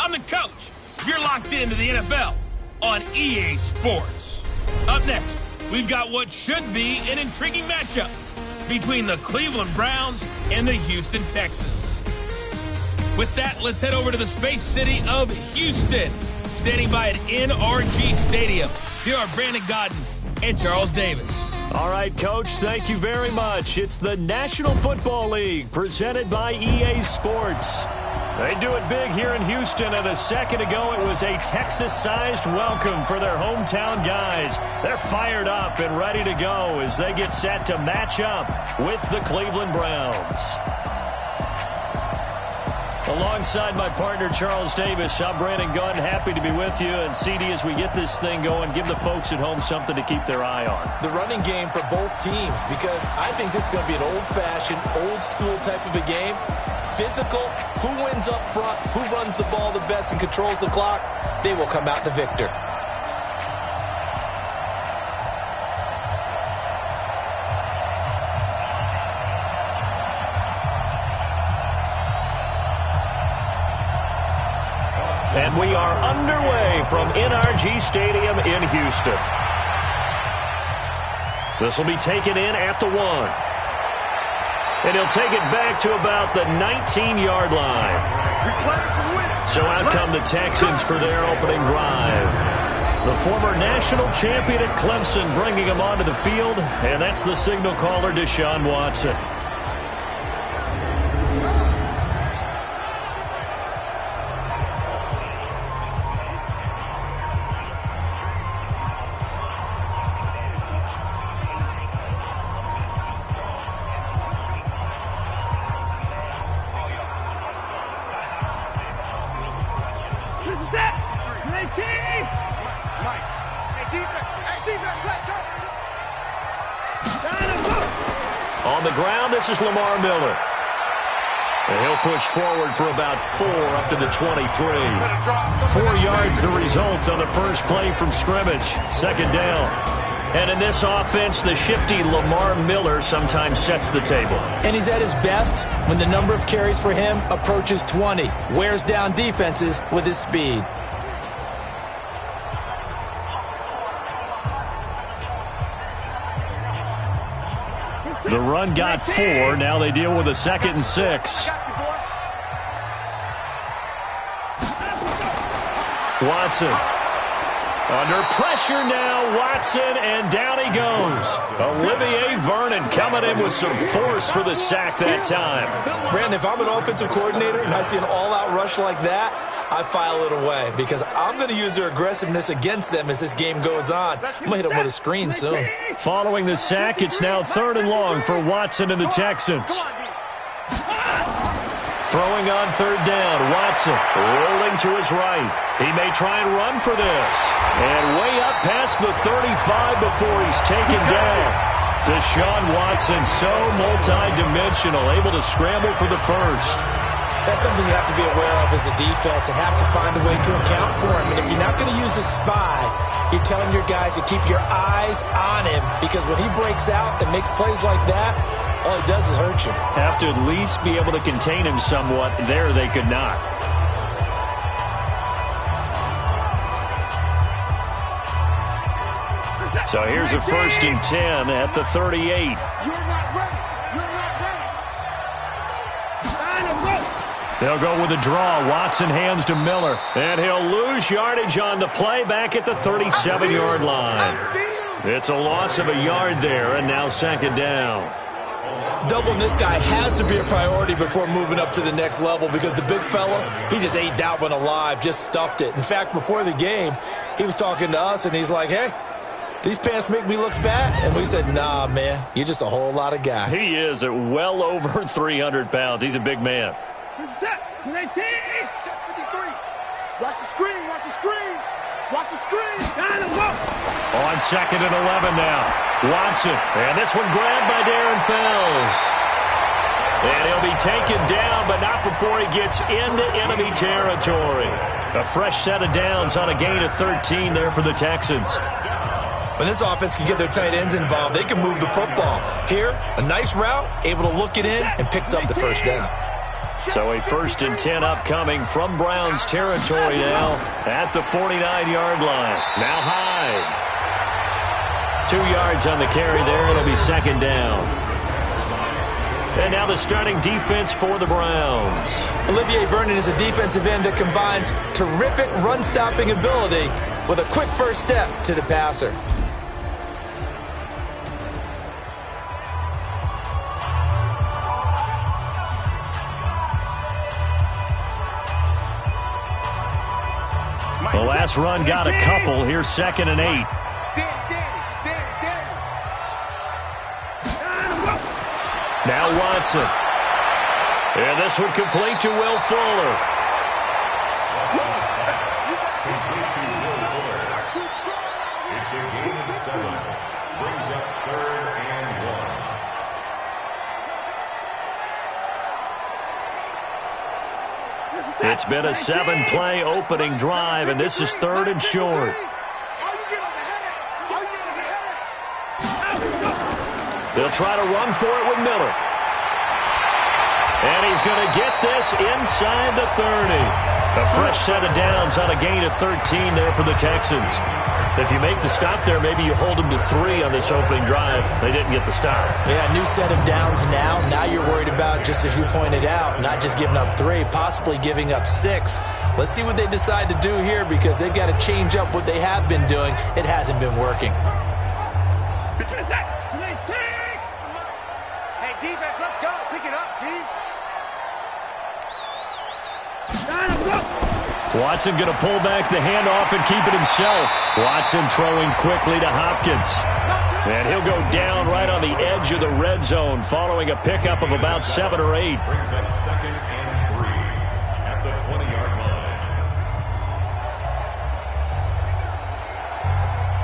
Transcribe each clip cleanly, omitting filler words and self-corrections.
I'm the coach. You're locked into the NFL on EA Sports. Up next, we've got what should be an intriguing matchup between the Cleveland Browns and the Houston Texans. With that, let's head over to the space city of Houston. Standing by at NRG Stadium, here are Brandon Godden and Charles Davis. All right, Coach, thank you very much. It's the National Football League presented by EA Sports. They do it big here in Houston, and a second ago it was a Texas-sized welcome for their hometown guys. They're fired up and ready to go as they get set to match up with the Cleveland Browns. Alongside my partner, Charles Davis, I'm Brandon Gunn, happy to be with you. And CD, as we get this thing going, give the folks at home something to keep their eye on. The running game for both teams, because I think this is going to be an old-fashioned, old-school type of a game. Physical, who wins up front, who runs the ball the best and controls the clock, they will come out the victor. And we are underway from NRG Stadium in Houston. This will be taken in at the 1. And he'll take it back to about the 19-yard line. So out come the Texans for their opening drive. The former national champion at Clemson bringing him onto the field, and that's the signal caller, Deshaun Watson. On the ground, this is Lamar Miller. And he'll push forward for about 4 up to the 23. 4 yards the result on the first play from scrimmage. Second down. And in this offense, the shifty Lamar Miller sometimes sets the table. And he's at his best when the number of carries for him approaches 20. Wears down defenses with his speed. The run got 4. Now they deal with a 2nd and 6. Watson. Under pressure now, Watson, and down he goes. Olivier Vernon coming in with some force for the sack that time. Brandon, if I'm an offensive coordinator and I see an all-out rush like that, I file it away because I'm going to use their aggressiveness against them as this game goes on. I'm going to hit them with a screen soon. Following the sack, it's now 3rd and long for Watson and the Texans. Throwing on 3rd down, Watson rolling to his right. He may try and run for this. And way up past the 35 before he's taken down. Deshaun Watson, so multi-dimensional, able to scramble for the first. That's something you have to be aware of as a defense and have to find a way to account for him. And if you're not going to use a spy, you're telling your guys to keep your eyes on him because when he breaks out and makes plays like that, all he does is hurt you. Have to at least be able to contain him somewhat. There they could not. So here's a 1st and 10 at the 38. You're not ready. You're not ready. They'll go with a draw. Watson hands to Miller. And he'll lose yardage on the play back at the 37-yard line. It's a loss of a yard there, and now 2nd down. Doubling this guy has to be a priority before moving up to the next level because the big fella, he just ate that one alive, just stuffed it. In fact, before the game, he was talking to us, and he's like, hey, these pants make me look fat. And we said, nah, man, you're just a whole lot of guy. He is at well over 300 pounds. He's a big man. Set. 19. Set 53. Watch the screen. Watch the screen. Watch the screen. Down and low. On 2nd and 11 now. Watson. And this one grabbed by Darren Fells. And he'll be taken down, but not before he gets into enemy territory. A fresh set of downs on a gain of 13 there for the Texans. When this offense can get their tight ends involved, they can move the football. Here, a nice route, able to look it in, and picks up the 1st down. So a 1st and 10 upcoming from Browns territory now at the 49-yard line. Now Hyde. 2 yards on the carry there. It'll be 2nd down. And now the starting defense for the Browns. Olivier Vernon is a defensive end that combines terrific run-stopping ability with a quick first step to the passer. The last run got a couple. Here's 2nd and 8. Now Watson. And this one complete to Will Fuller. It's a gain of 7. Brings up 3rd and 1. It's been a 7-play opening drive, and this is 3rd and short. They'll try to run for it with Miller. And he's going to get this inside the 30. A fresh set of downs on a gain of 13 there for the Texans. If you make the stop there, maybe you hold them to 3 on this opening drive. They didn't get the stop. Yeah, new set of downs now. Now you're worried about, just as you pointed out, not just giving up 3, possibly giving up 6. Let's see what they decide to do here, because they've got to change up what they have been doing. It hasn't been working. Hey, defense, let's go. Pick it up, D. Watson going to pull back the handoff and keep it himself. Watson throwing quickly to Hopkins. And he'll go down right on the edge of the red zone following a pickup of about 7 or 8. Brings up 2nd and 3 at the 20-yard line.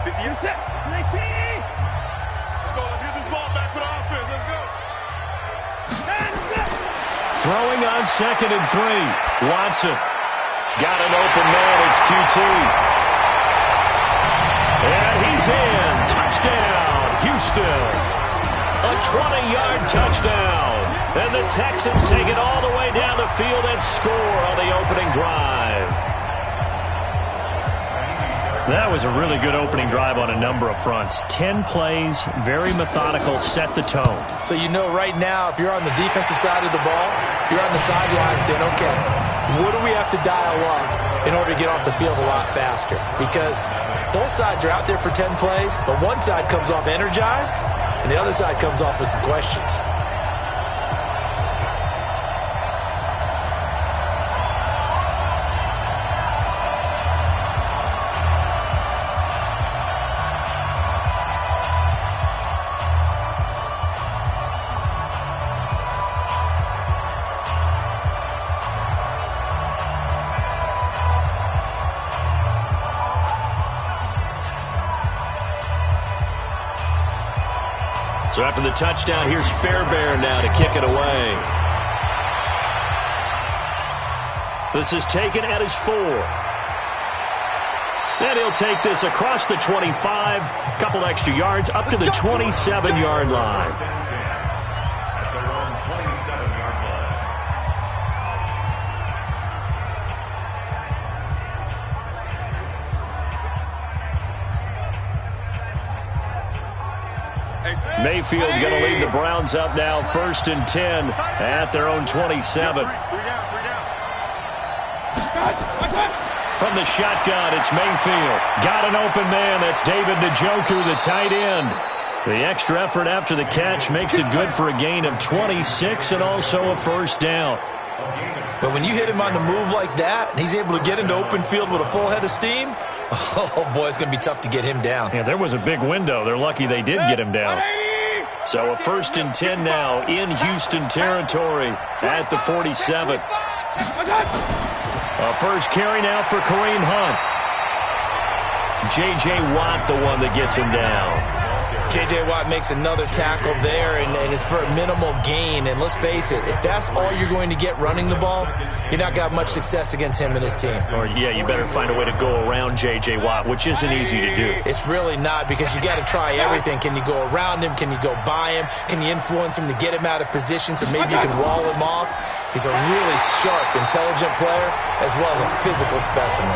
50 set. 19. Let's go. Let's get this ball back for the offense. Let's go. Throwing on 2nd and 3. Watson. Got an open man. It's QT. And he's in. Touchdown, Houston. A 20-yard touchdown. And the Texans take it all the way down the field and score on the opening drive. That was a really good opening drive on a number of fronts. 10 plays, very methodical, set the tone. So you know right now, if you're on the defensive side of the ball, you're on the sideline saying, okay, what do we have to dial up in order to get off the field a lot faster? Because both sides are out there for 10 plays, but one side comes off energized, and the other side comes off with some questions. So after the touchdown, here's Fairbairn now to kick it away. This is taken at his 4. And he'll take this across the 25, couple extra yards, up to the 27-yard line. At their own 27-yard line. Mayfield going to lead the Browns up now, 1st and 10 at their own 27. From the shotgun, it's Mayfield. Got an open man. That's David Njoku, the tight end. The extra effort after the catch makes it good for a gain of 26 and also a 1st down. But when you hit him on the move like that, and he's able to get into open field with a full head of steam, oh, boy, it's going to be tough to get him down. Yeah, there was a big window. They're lucky they did get him down. So a 1st and 10 now in Houston territory at the 47. A first carry now for Kareem Hunt. J.J. Watt the one that gets him down. J.J. Watt makes another tackle there, and it's for a minimal gain. And let's face it, if that's all you're going to get running the ball, you're not going to have much success against him and his team. Or, yeah, you better find a way to go around J.J. Watt, which isn't easy to do. It's really not, because you got to try everything. Can you go around him? Can you go by him? Can you influence him to get him out of position so maybe you can wall him off? He's a really sharp, intelligent player, as well as a physical specimen.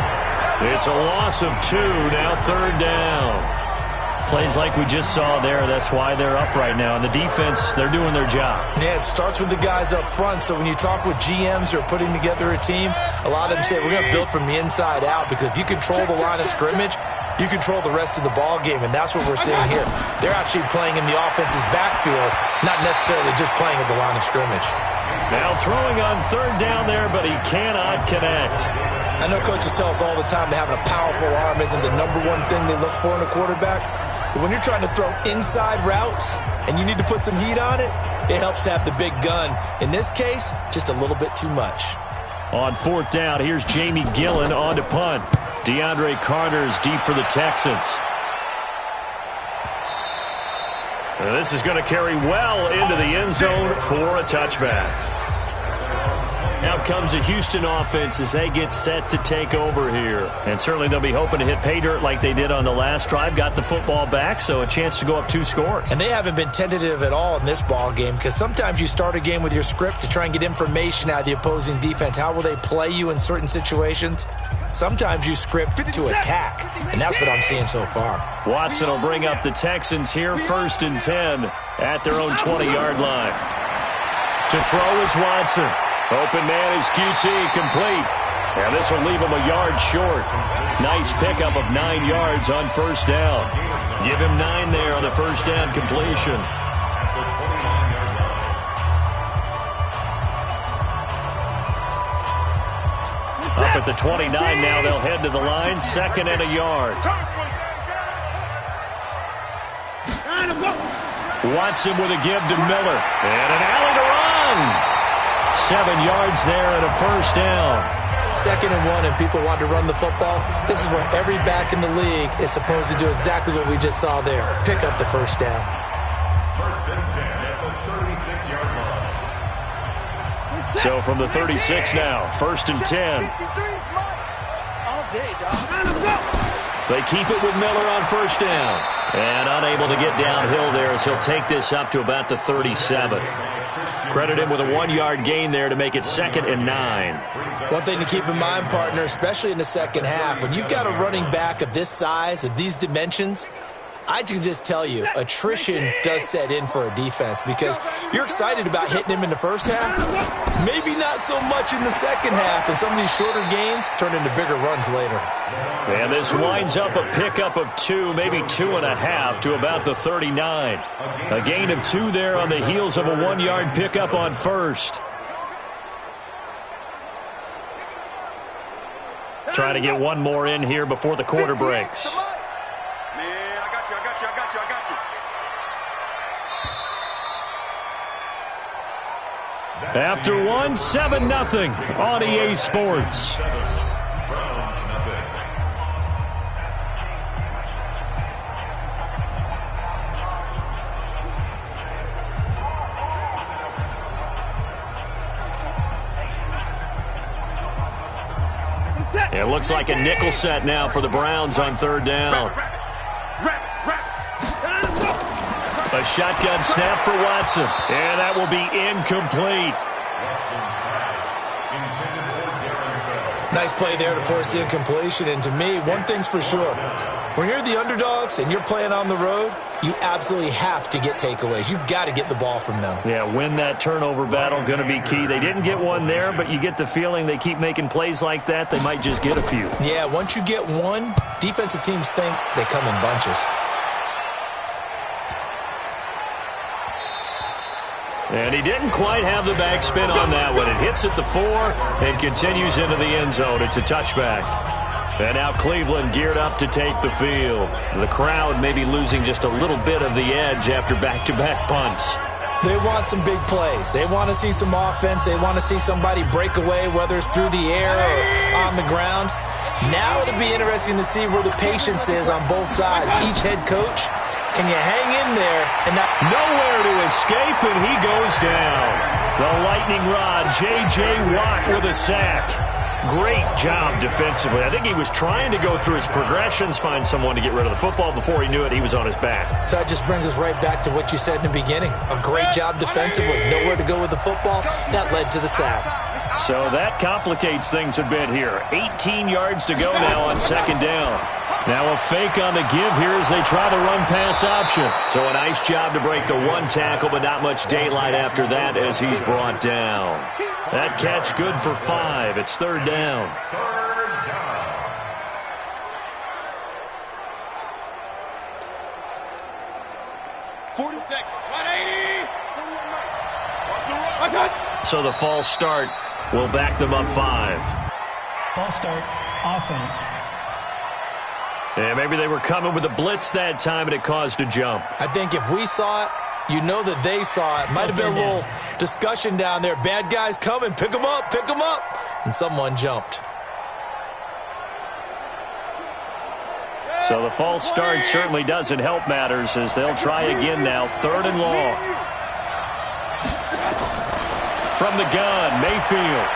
It's a loss of 2, now 3rd down. Plays like we just saw there, that's why they're up right now. And the defense, they're doing their job. Yeah, it starts with the guys up front. So when you talk with GMs who are putting together a team, a lot of them say we're going to build from the inside out, because if you control the line of scrimmage, you control the rest of the ball game, and that's what we're seeing here. They're actually playing in the offense's backfield, not necessarily just playing at the line of scrimmage. Now throwing on 3rd down there, but he cannot connect. I know coaches tell us all the time that having a powerful arm isn't the #1 thing they look for in a quarterback. But when you're trying to throw inside routes and you need to put some heat on it, it helps to have the big gun. In this case, just a little bit too much. On 4th down, here's Jamie Gillen on to punt. DeAndre Carter's deep for the Texans. And this is going to carry well into the end zone for a touchback. Out comes the Houston offense as they get set to take over here. And certainly they'll be hoping to hit pay dirt like they did on the last drive. Got the football back, so a chance to go up 2 scores. And they haven't been tentative at all in this ball game, because sometimes you start a game with your script to try and get information out of the opposing defense. How will they play you in certain situations? Sometimes you script to attack, and that's what I'm seeing so far. Watson will bring up the Texans here, 1st and 10 at their own 20-yard line. To throw is Watson. Open man is QT, complete. And this will leave him a yard short. Nice pickup of 9 yards on 1st down. Give him 9 there on the 1st down completion. Up at the 29 now, they'll head to the line. 2nd and a yard. Watson with a give to Miller. And an alley to run. 7 yards there and a 1st down. 2nd and 1, and people want to run the football. This is where every back in the league is supposed to do exactly what we just saw there. Pick up the 1st down. 1st and 10 at the 36-yard line. So from the 36 now, 1st and 10. They keep it with Miller on 1st down. And unable to get downhill there as he'll take this up to about the 37. Credit him with a 1-yard gain there to make it 2nd and 9. One thing to keep in mind, partner, especially in the second half, when you've got a running back of this size, of these dimensions, I can just tell you, attrition does set in for a defense, because you're excited about hitting him in the first half, maybe not so much in the second half, and some of these shorter gains turn into bigger runs later. And this winds up a pickup of 2, maybe 2.5 to about the 39. A gain of 2 there on the heels of a 1-yard pickup on 1st. Trying to get one more in here before the quarter breaks. After 1, 7-0 on EA Sports. It looks like a nickel set now for the Browns on 3rd down. A shotgun snap for Watson. And that will be incomplete. Nice play there to force the incompletion. And to me, one thing's for sure. When you're the underdogs and you're playing on the road, you absolutely have to get takeaways. You've got to get the ball from them. Yeah, win that turnover battle, going to be key. They didn't get one there, but you get the feeling they keep making plays like that, they might just get a few. Yeah, once you get one, defensive teams think they come in bunches. And he didn't quite have the backspin on that one. It hits at the 4 and continues into the end zone. It's a touchback. And now Cleveland geared up to take the field. The crowd may be losing just a little bit of the edge after back-to-back punts. They want some big plays. They want to see some offense. They want to see somebody break away, whether it's through the air or on the ground. Now it'll be interesting to see where the patience is on both sides. Each head coach, can you hang in there? And not nowhere to escape, and he goes down. The lightning rod, J.J. Watt with a sack. Great job defensively. I think he was trying to go through his progressions, find someone to get rid of the football. Before he knew it, he was on his back. So that just brings us right back to what you said in the beginning. A great job defensively. Nowhere to go with the football. That led to the sack. So that complicates things a bit here. 18 yards to go now on second down. Now a fake on the give here as they try the run-pass option. So a nice job to break the one tackle, but not much daylight after that as he's brought down. That catch good for 5. It's third down. 40 seconds. 180. So the false start will back them up 5. False start, offense. Yeah, maybe they were coming with a blitz that time and it caused a jump. I think if we saw it, you know that they saw it. Might have been a little discussion down there. Bad guys coming. Pick them up. Pick them up. And someone jumped. So the false start certainly doesn't help matters as they'll try again now. Third and long. From the gun, Mayfield.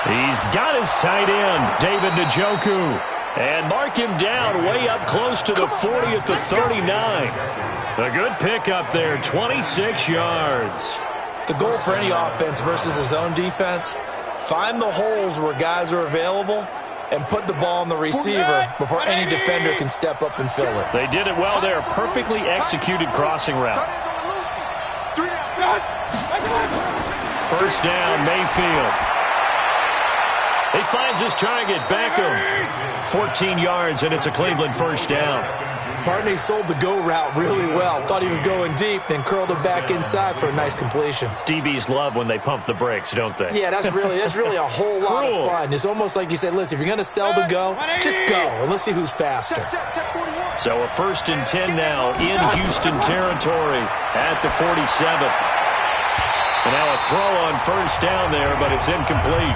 He's got his tight end, David Njoku. And mark him down way up close to the 40 at the 39. A good pickup there, 26 yards. The goal for any offense versus his own defense, find the holes where guys are available and put the ball on the receiver before any defender can step up and fill it. They did it well there. Perfectly executed crossing route. First down, Mayfield. He finds his target, Beckham. 14 yards, and it's a Cleveland first down. Barney sold the go route really well. Thought he was going deep, then curled it back inside for a nice completion. DBs love when they pump the brakes, don't they? Yeah, that's really a whole lot of fun. It's almost like you said, listen, if you're going to sell the go, just go, and let's see who's faster. So a 1st and 10 now in Houston territory at the 47. And now a throw on first down there, but it's incomplete.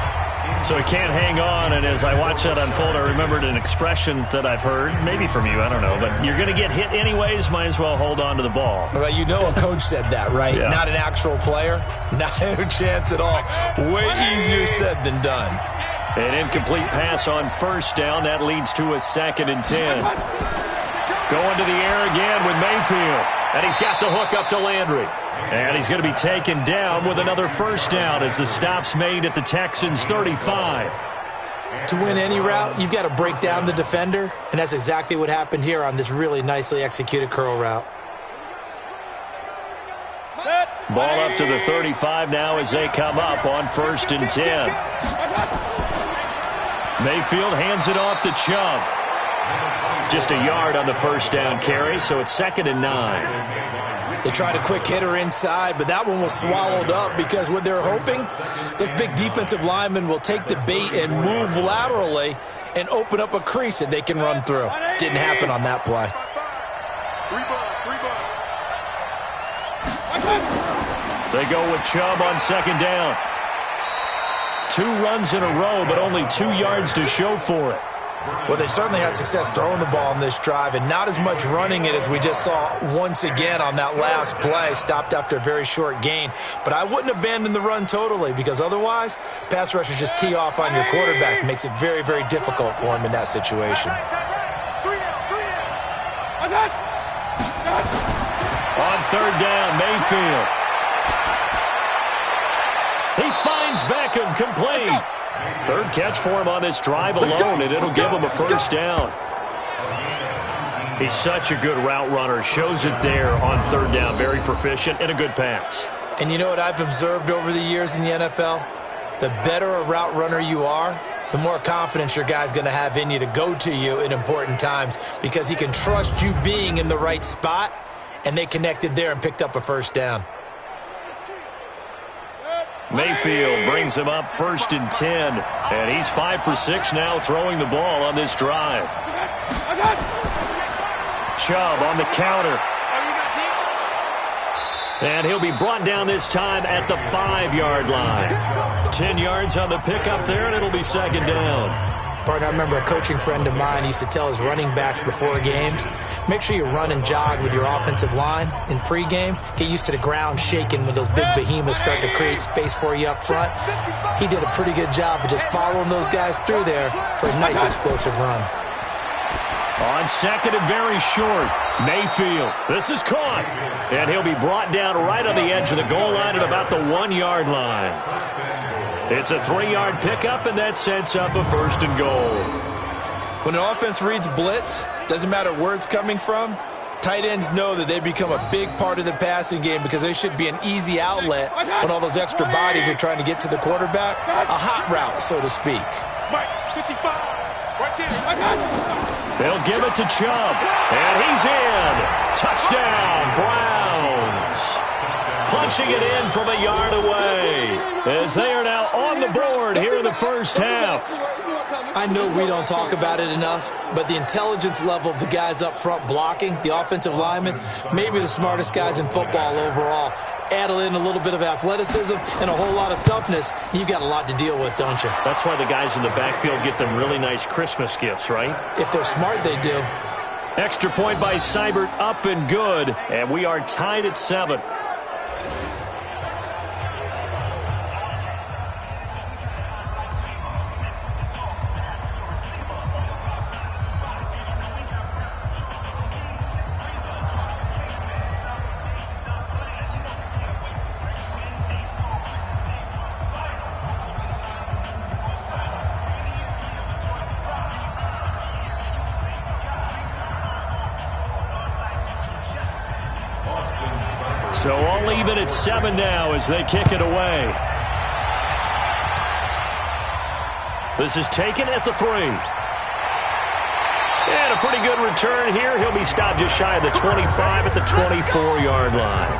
So he can't hang on, and as I watch that unfold, I remembered an expression that I've heard, maybe from you, I don't know, but you're going to get hit anyways, might as well hold on to the ball. Well, you know a coach said that, right? Yeah. Not an actual player. Not a chance at all. Way easier said than done. An incomplete pass on first down. That leads to a 2nd and 10. Going to the air again with Mayfield. And he's got the hook up to Landry. And he's going to be taken down with another first down as the stop's made at the Texans' 35. To win any route, you've got to break down the defender, and that's exactly what happened here on this really nicely executed curl route. Ball up to the 35 now as they come up on 1st and 10. Mayfield hands it off to Chubb. Just a yard on the first down carry, so it's 2nd and 9. They tried a quick hitter inside, but that one was swallowed up because what they're hoping, those big defensive linemen will take the bait and move laterally and open up a crease that they can run through. Didn't happen on that play. They go with Chubb on 2nd down. 2 runs in a row, but only 2 yards to show for it. Well, they certainly had success throwing the ball on this drive and not as much running it as we just saw once again on that last play. Stopped after a very short gain. But I wouldn't abandon the run totally because otherwise, pass rushers just tee off on your quarterback. It makes it very, very difficult for him in that situation. On 3rd down, Mayfield. He finds Beckham complete. 3rd catch for him on this drive alone, and it'll give him a first down. He's such a good route runner. Shows it there on 3rd down. Very proficient and a good pass. And you know what I've observed over the years in the NFL? The better a route runner you are, the more confidence your guy's going to have in you to go to you in important times because he can trust you being in the right spot, and they connected there and picked up a first down. Mayfield brings him up 1st and 10, and he's 5 for 6 now throwing the ball on this drive. Chubb on the counter. And he'll be brought down this time at the 5-yard line. 10 yards on the pickup there, and it'll be 2nd down. Partner, I remember a coaching friend of mine used to tell his running backs before games, make sure you run and jog with your offensive line in pregame. Get used to the ground shaking when those big behemoths start to create space for you up front. He did a pretty good job of just following those guys through there for a nice explosive run. On second and very short, Mayfield. This is caught. And he'll be brought down right on the edge of the goal line at about the 1-yard line. It's a 3-yard pickup, and that sets up a first and goal. When an offense reads blitz, doesn't matter where it's coming from, tight ends know that they become a big part of the passing game because they should be an easy outlet when all those extra bodies are trying to get to the quarterback. A hot route, so to speak. They'll give it to Chubb, and he's in. Touchdown, Browns. Punching it in from a yard away as they are now on the board here in the first half. I know we don't talk about it enough, but the intelligence level of the guys up front blocking, the offensive linemen, maybe the smartest guys in football overall. Add in a little bit of athleticism and a whole lot of toughness, you've got a lot to deal with, don't you? That's why the guys in the backfield get them really nice Christmas gifts, right? If they're smart, they do. Extra point by Seibert, up and good, and we are tied at 7. So all even at 7 now as they kick it away. This is taken at the 3. And a pretty good return here. He'll be stopped just shy of the 25 at the 24-yard line.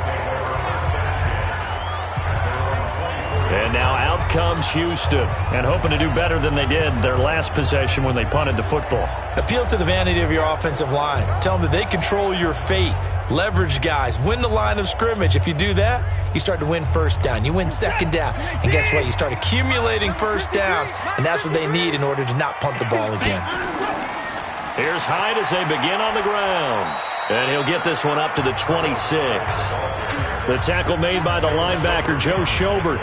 And now out comes Houston, and hoping to do better than they did their last possession when they punted the football. Appeal to the vanity of your offensive line. Tell them that they control your fate. Leverage guys. Win the line of scrimmage. If you do that, you start to win first down. You win second down. And guess what? You start accumulating first downs, and that's what they need in order to not punt the ball again. Here's Hyde as they begin on the ground. And he'll get this one up to the 26. The tackle made by the linebacker, Joe Schobert.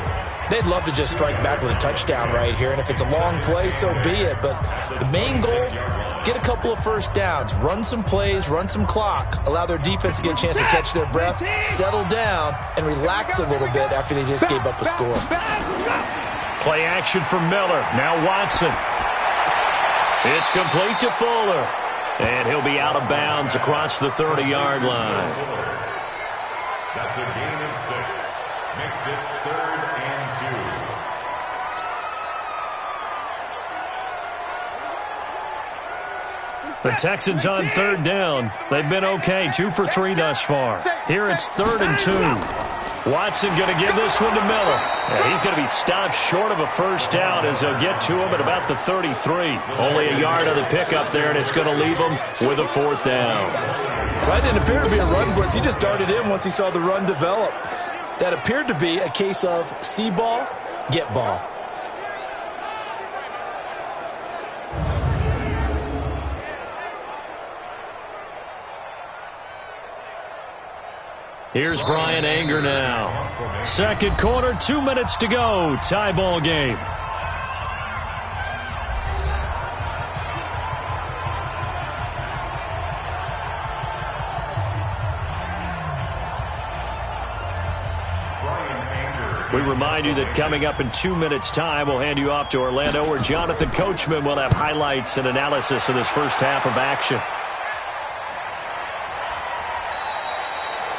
They'd love to just strike back with a touchdown right here, and if it's a long play, so be it. But the main goal, get a couple of first downs, run some plays, run some clock, allow their defense to get a chance to catch their breath, settle down, and relax a little bit after they just gave up a score. Play action for Miller. Now Watson. It's complete to Fuller. And he'll be out of bounds across the 30-yard line. That's a gain of 6. Makes it 3rd and 2. The Texans on 3rd down. They've been okay, 2 for 3 thus far. Here it's 3rd and 2. Watson going to give this one to Miller. And he's going to be stopped short of a first down as they'll get to him at about the 33. Only a yard on the pickup there, and it's going to leave him with a 4th down. Well, that didn't appear to be a run blitz. He just darted in once he saw the run develop. That appeared to be a case of see ball, get ball. Here's Brian Anger now. Second quarter, 2 minutes to go. Tie ball game. We remind you that coming up in 2 minutes' time, we'll hand you off to Orlando, where Jonathan Coachman will have highlights and analysis of this first half of action.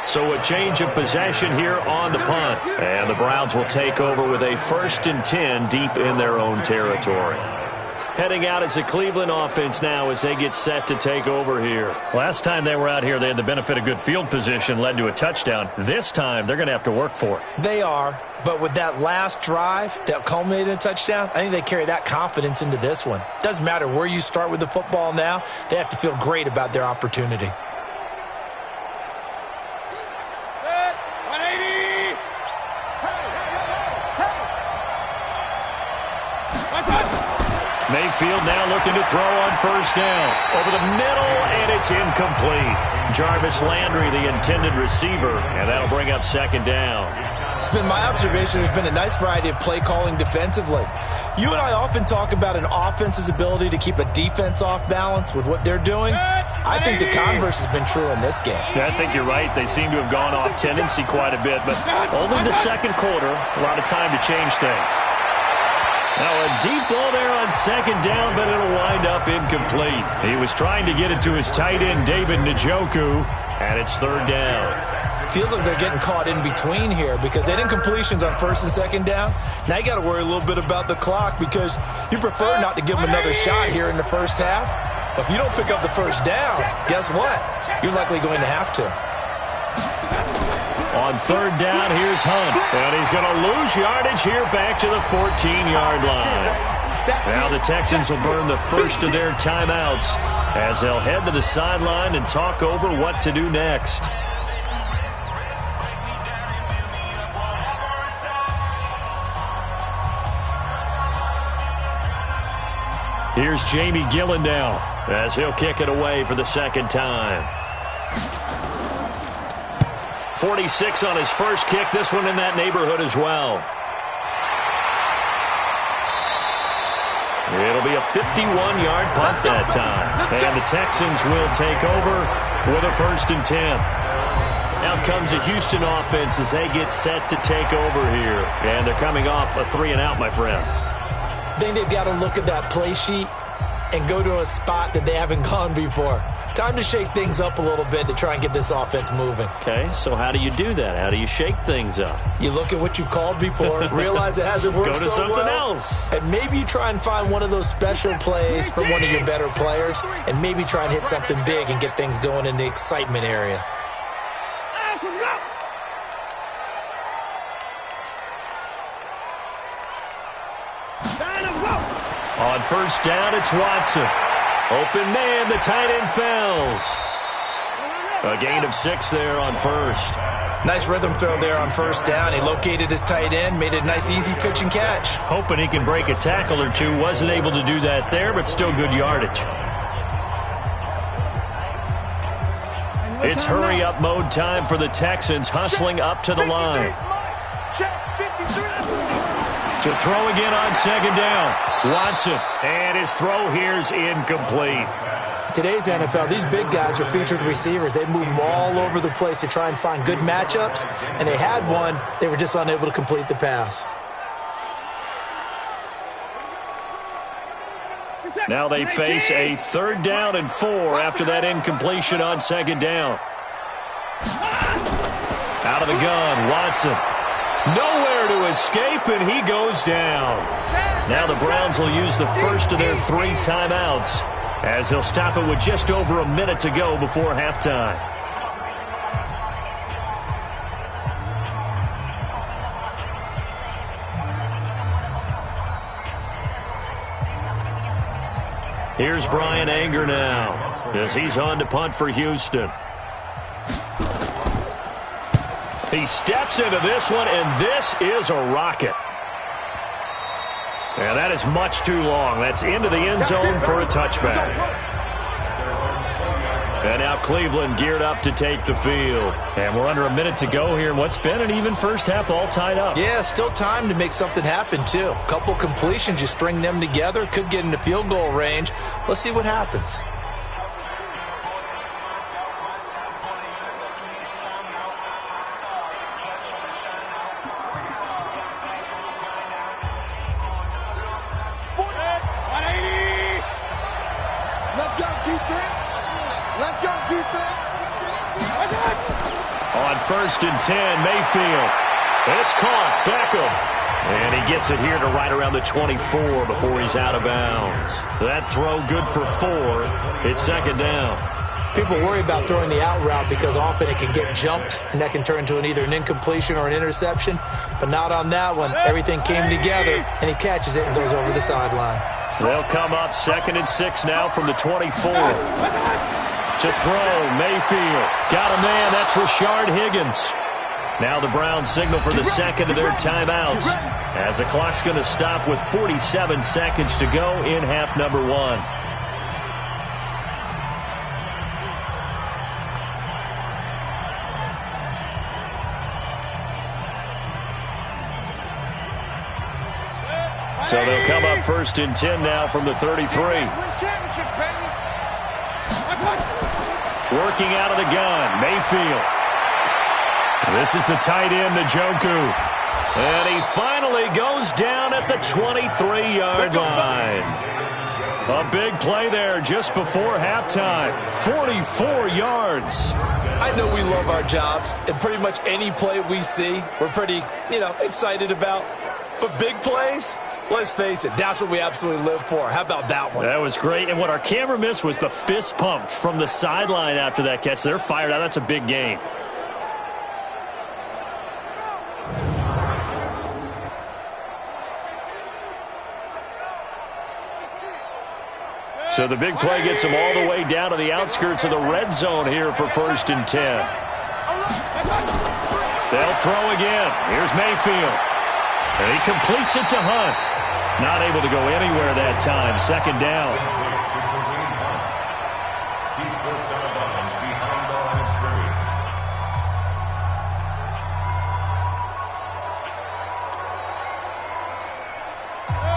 So a change of possession here on the punt. And the Browns will take over with a 1st and 10 deep in their own territory. Heading out as the Cleveland offense now as they get set to take over here. Last time they were out here, they had the benefit of good field position, led to a touchdown. This time, they're going to have to work for it. They are, but with that last drive that culminated in a touchdown, I think they carry that confidence into this one. Doesn't matter where you start with the football now, they have to feel great about their opportunity. Mayfield now looking to throw on first down. Over the middle, and it's incomplete. Jarvis Landry, the intended receiver, and that'll bring up second down. It's been my observation there's been a nice variety of play calling defensively. You and I often talk about an offense's ability to keep a defense off balance with what they're doing. I think the converse has been true in this game. Yeah, I think you're right. They seem to have gone off tendency quite a bit, but only the second quarter. A lot of time to change things. Now a deep ball there on second down, but it'll wind up incomplete. He was trying to get it to his tight end, David Njoku, and it's third down. Feels like they're getting caught in between here because they didn't completions on first and second down. Now you got to worry a little bit about the clock because you prefer not to give them another shot here in the first half. But if you don't pick up the first down, guess what? You're likely going to have to. On third down, here's Hunt. And he's going to lose yardage here back to the 14-yard line. Now the Texans will burn the first of their timeouts as they'll head to the sideline and talk over what to do next. Here's Jamie Gillen now as he'll kick it away for the second time. 46 on his first kick. This one in that neighborhood as well. It'll be a 51-yard punt that time. And the Texans will take over with a 1st and 10. Now comes the Houston offense as they get set to take over here. And they're coming off a 3-and-out, my friend. I think they've got to look at that play sheet and go to a spot that they haven't gone before. Time to shake things up a little bit to try and get this offense moving. Okay, so how do you do that? How do you shake things up? You look at what you've called before, realize it hasn't worked so well. Go to something else. And maybe you try and find one of those special plays from one of your better players, and maybe try and hit something big and get things going in the excitement area. On first down, it's Watson. Open man, the tight end falls. A gain of 6 there on first. Nice rhythm throw there on first down. He located his tight end, made a nice easy pitch and catch. Hoping he can break a tackle or two. Wasn't able to do that there, but still good yardage. It's hurry-up mode time for the Texans, hustling up to the line. To throw again on second down. Watson, and his throw here's incomplete. Today's NFL, these big guys are featured receivers. They move them all over the place to try and find good matchups, and they had one. They were just unable to complete the pass. Now they face a 3rd down and 4 after that incompletion on second down. Out of the gun, Watson. Nowhere to escape, and he goes down. Now the Browns will use the first of their 3 timeouts as they'll stop it with just over a minute to go before halftime. Here's Brian Anger now as he's on to punt for Houston. He steps into this one, and this is a rocket. And that is much too long. That's into the end zone for a touchback. And now Cleveland geared up to take the field. And we're under a minute to go here in what's been an even first half, all tied up. Yeah, still time to make something happen, too. A couple completions, you string them together, could get into field goal range. Let's see what happens. On 1st and 10, Mayfield. It's caught. Beckham. And he gets it here to right around the 24 before he's out of bounds. That throw good for 4. It's second down. People worry about throwing the out route because often it can get jumped, and that can turn into either an incompletion or an interception. But not on that one. Everything came together, and he catches it and goes over the sideline. They'll come up 2nd and 6 now from the 24. To throw, Mayfield. Got a man, that's Rashard Higgins. Now the Browns signal for the second of their timeouts, as the clock's going to stop with 47 seconds to go in half number 1. So they'll come up 1st and 10 now from the 33. Working out of the gun, Mayfield. This is the tight end, Njoku. And he finally goes down at the 23-yard line. A big play there just before halftime. 44 yards. I know we love our jobs, and pretty much any play we see, we're pretty, excited about. But big plays, let's face it, that's what we absolutely live for. How about that one? That was great. And what our camera missed was the fist pump from the sideline after that catch. They're fired out. That's a big game. So the big play gets them all the way down to the outskirts of the red zone here for 1st and 10. They'll throw again. Here's Mayfield. And he completes it to Hunt. Not able to go anywhere that time. 2nd down.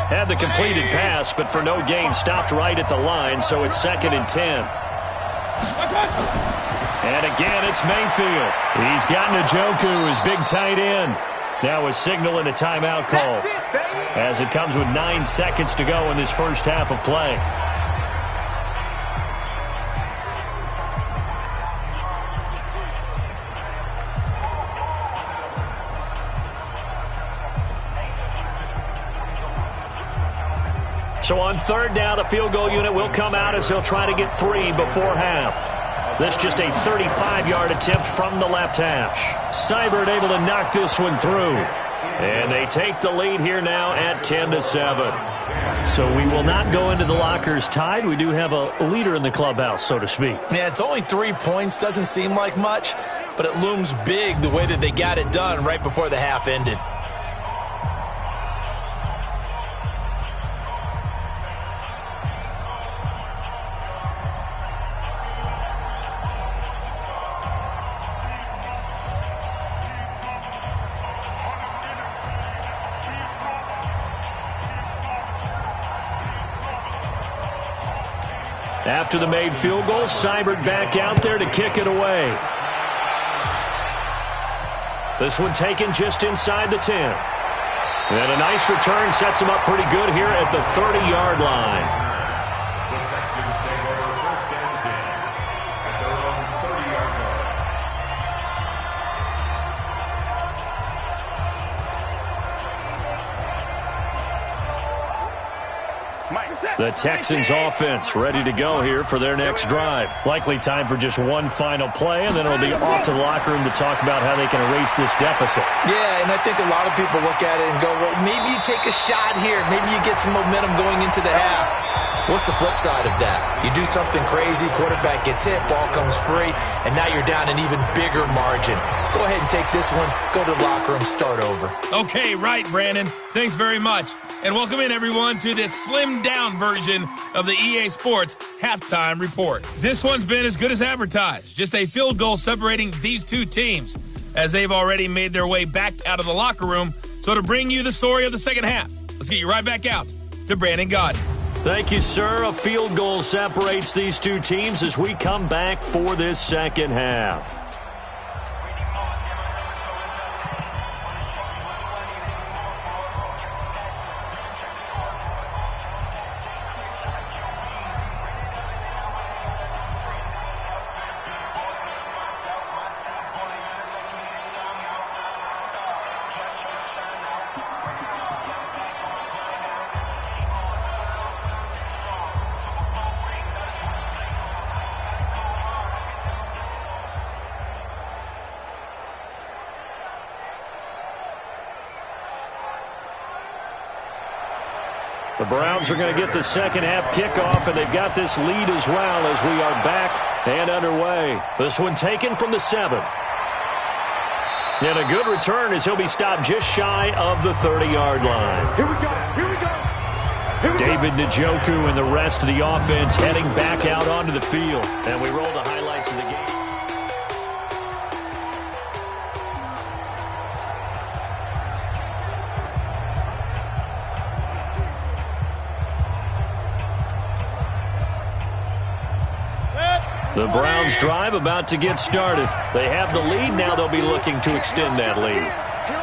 Had the completed pass, but for no gain, stopped right at the line, so it's 2nd and 10. And again, it's Mayfield. He's got Njoku, his big tight end. Now a signal and a timeout call, as it comes with 9 seconds to go in this first half of play. So on 3rd down, the field goal unit will come out as they'll try to get 3 before half. This just a 35-yard attempt from the left hash. Seibert able to knock this one through. And they take the lead here now at 10-7. So we will not go into the lockers tied. We do have a leader in the clubhouse, so to speak. Yeah, it's only 3 points. Doesn't seem like much, but it looms big the way that they got it done right before the half ended. After the made field goal, Seibert back out there to kick it away. This one taken just inside the 10. And a nice return sets him up pretty good here at the 30-yard line. The Texans take over 1st and 10 at their own 30-yard line. The Texans offense ready to go here for their next drive. Likely time for just one final play, and then it'll be off to the locker room to talk about how they can erase this deficit. Yeah, and I think a lot of people look at it and go, well, maybe you take a shot here. Maybe you get some momentum going into the half. What's the flip side of that? You do something crazy, quarterback gets hit, ball comes free, and now you're down an even bigger margin. Go ahead and take this one, go to the locker room, start over. Okay, right, Brandon. Thanks very much. And welcome in, everyone, to this slimmed-down version of the EA Sports Halftime Report. This one's been as good as advertised. Just a field goal separating these two teams, as they've already made their way back out of the locker room. So to bring you the story of the second half, let's get you right back out to Brandon Gaudin. Thank you, sir. A field goal separates these two teams as we come back for this second half. The Browns are going to get the second half kickoff, and they've got this lead as well as we are back and underway. This one taken from the 7. And a good return as he'll be stopped just shy of the 30-yard line. Here we go. Here we go. David Njoku and the rest of the offense heading back out onto the field. And we roll the highlights of the game. The Browns drive about to get started. They have the lead. Now they'll be looking to extend that lead.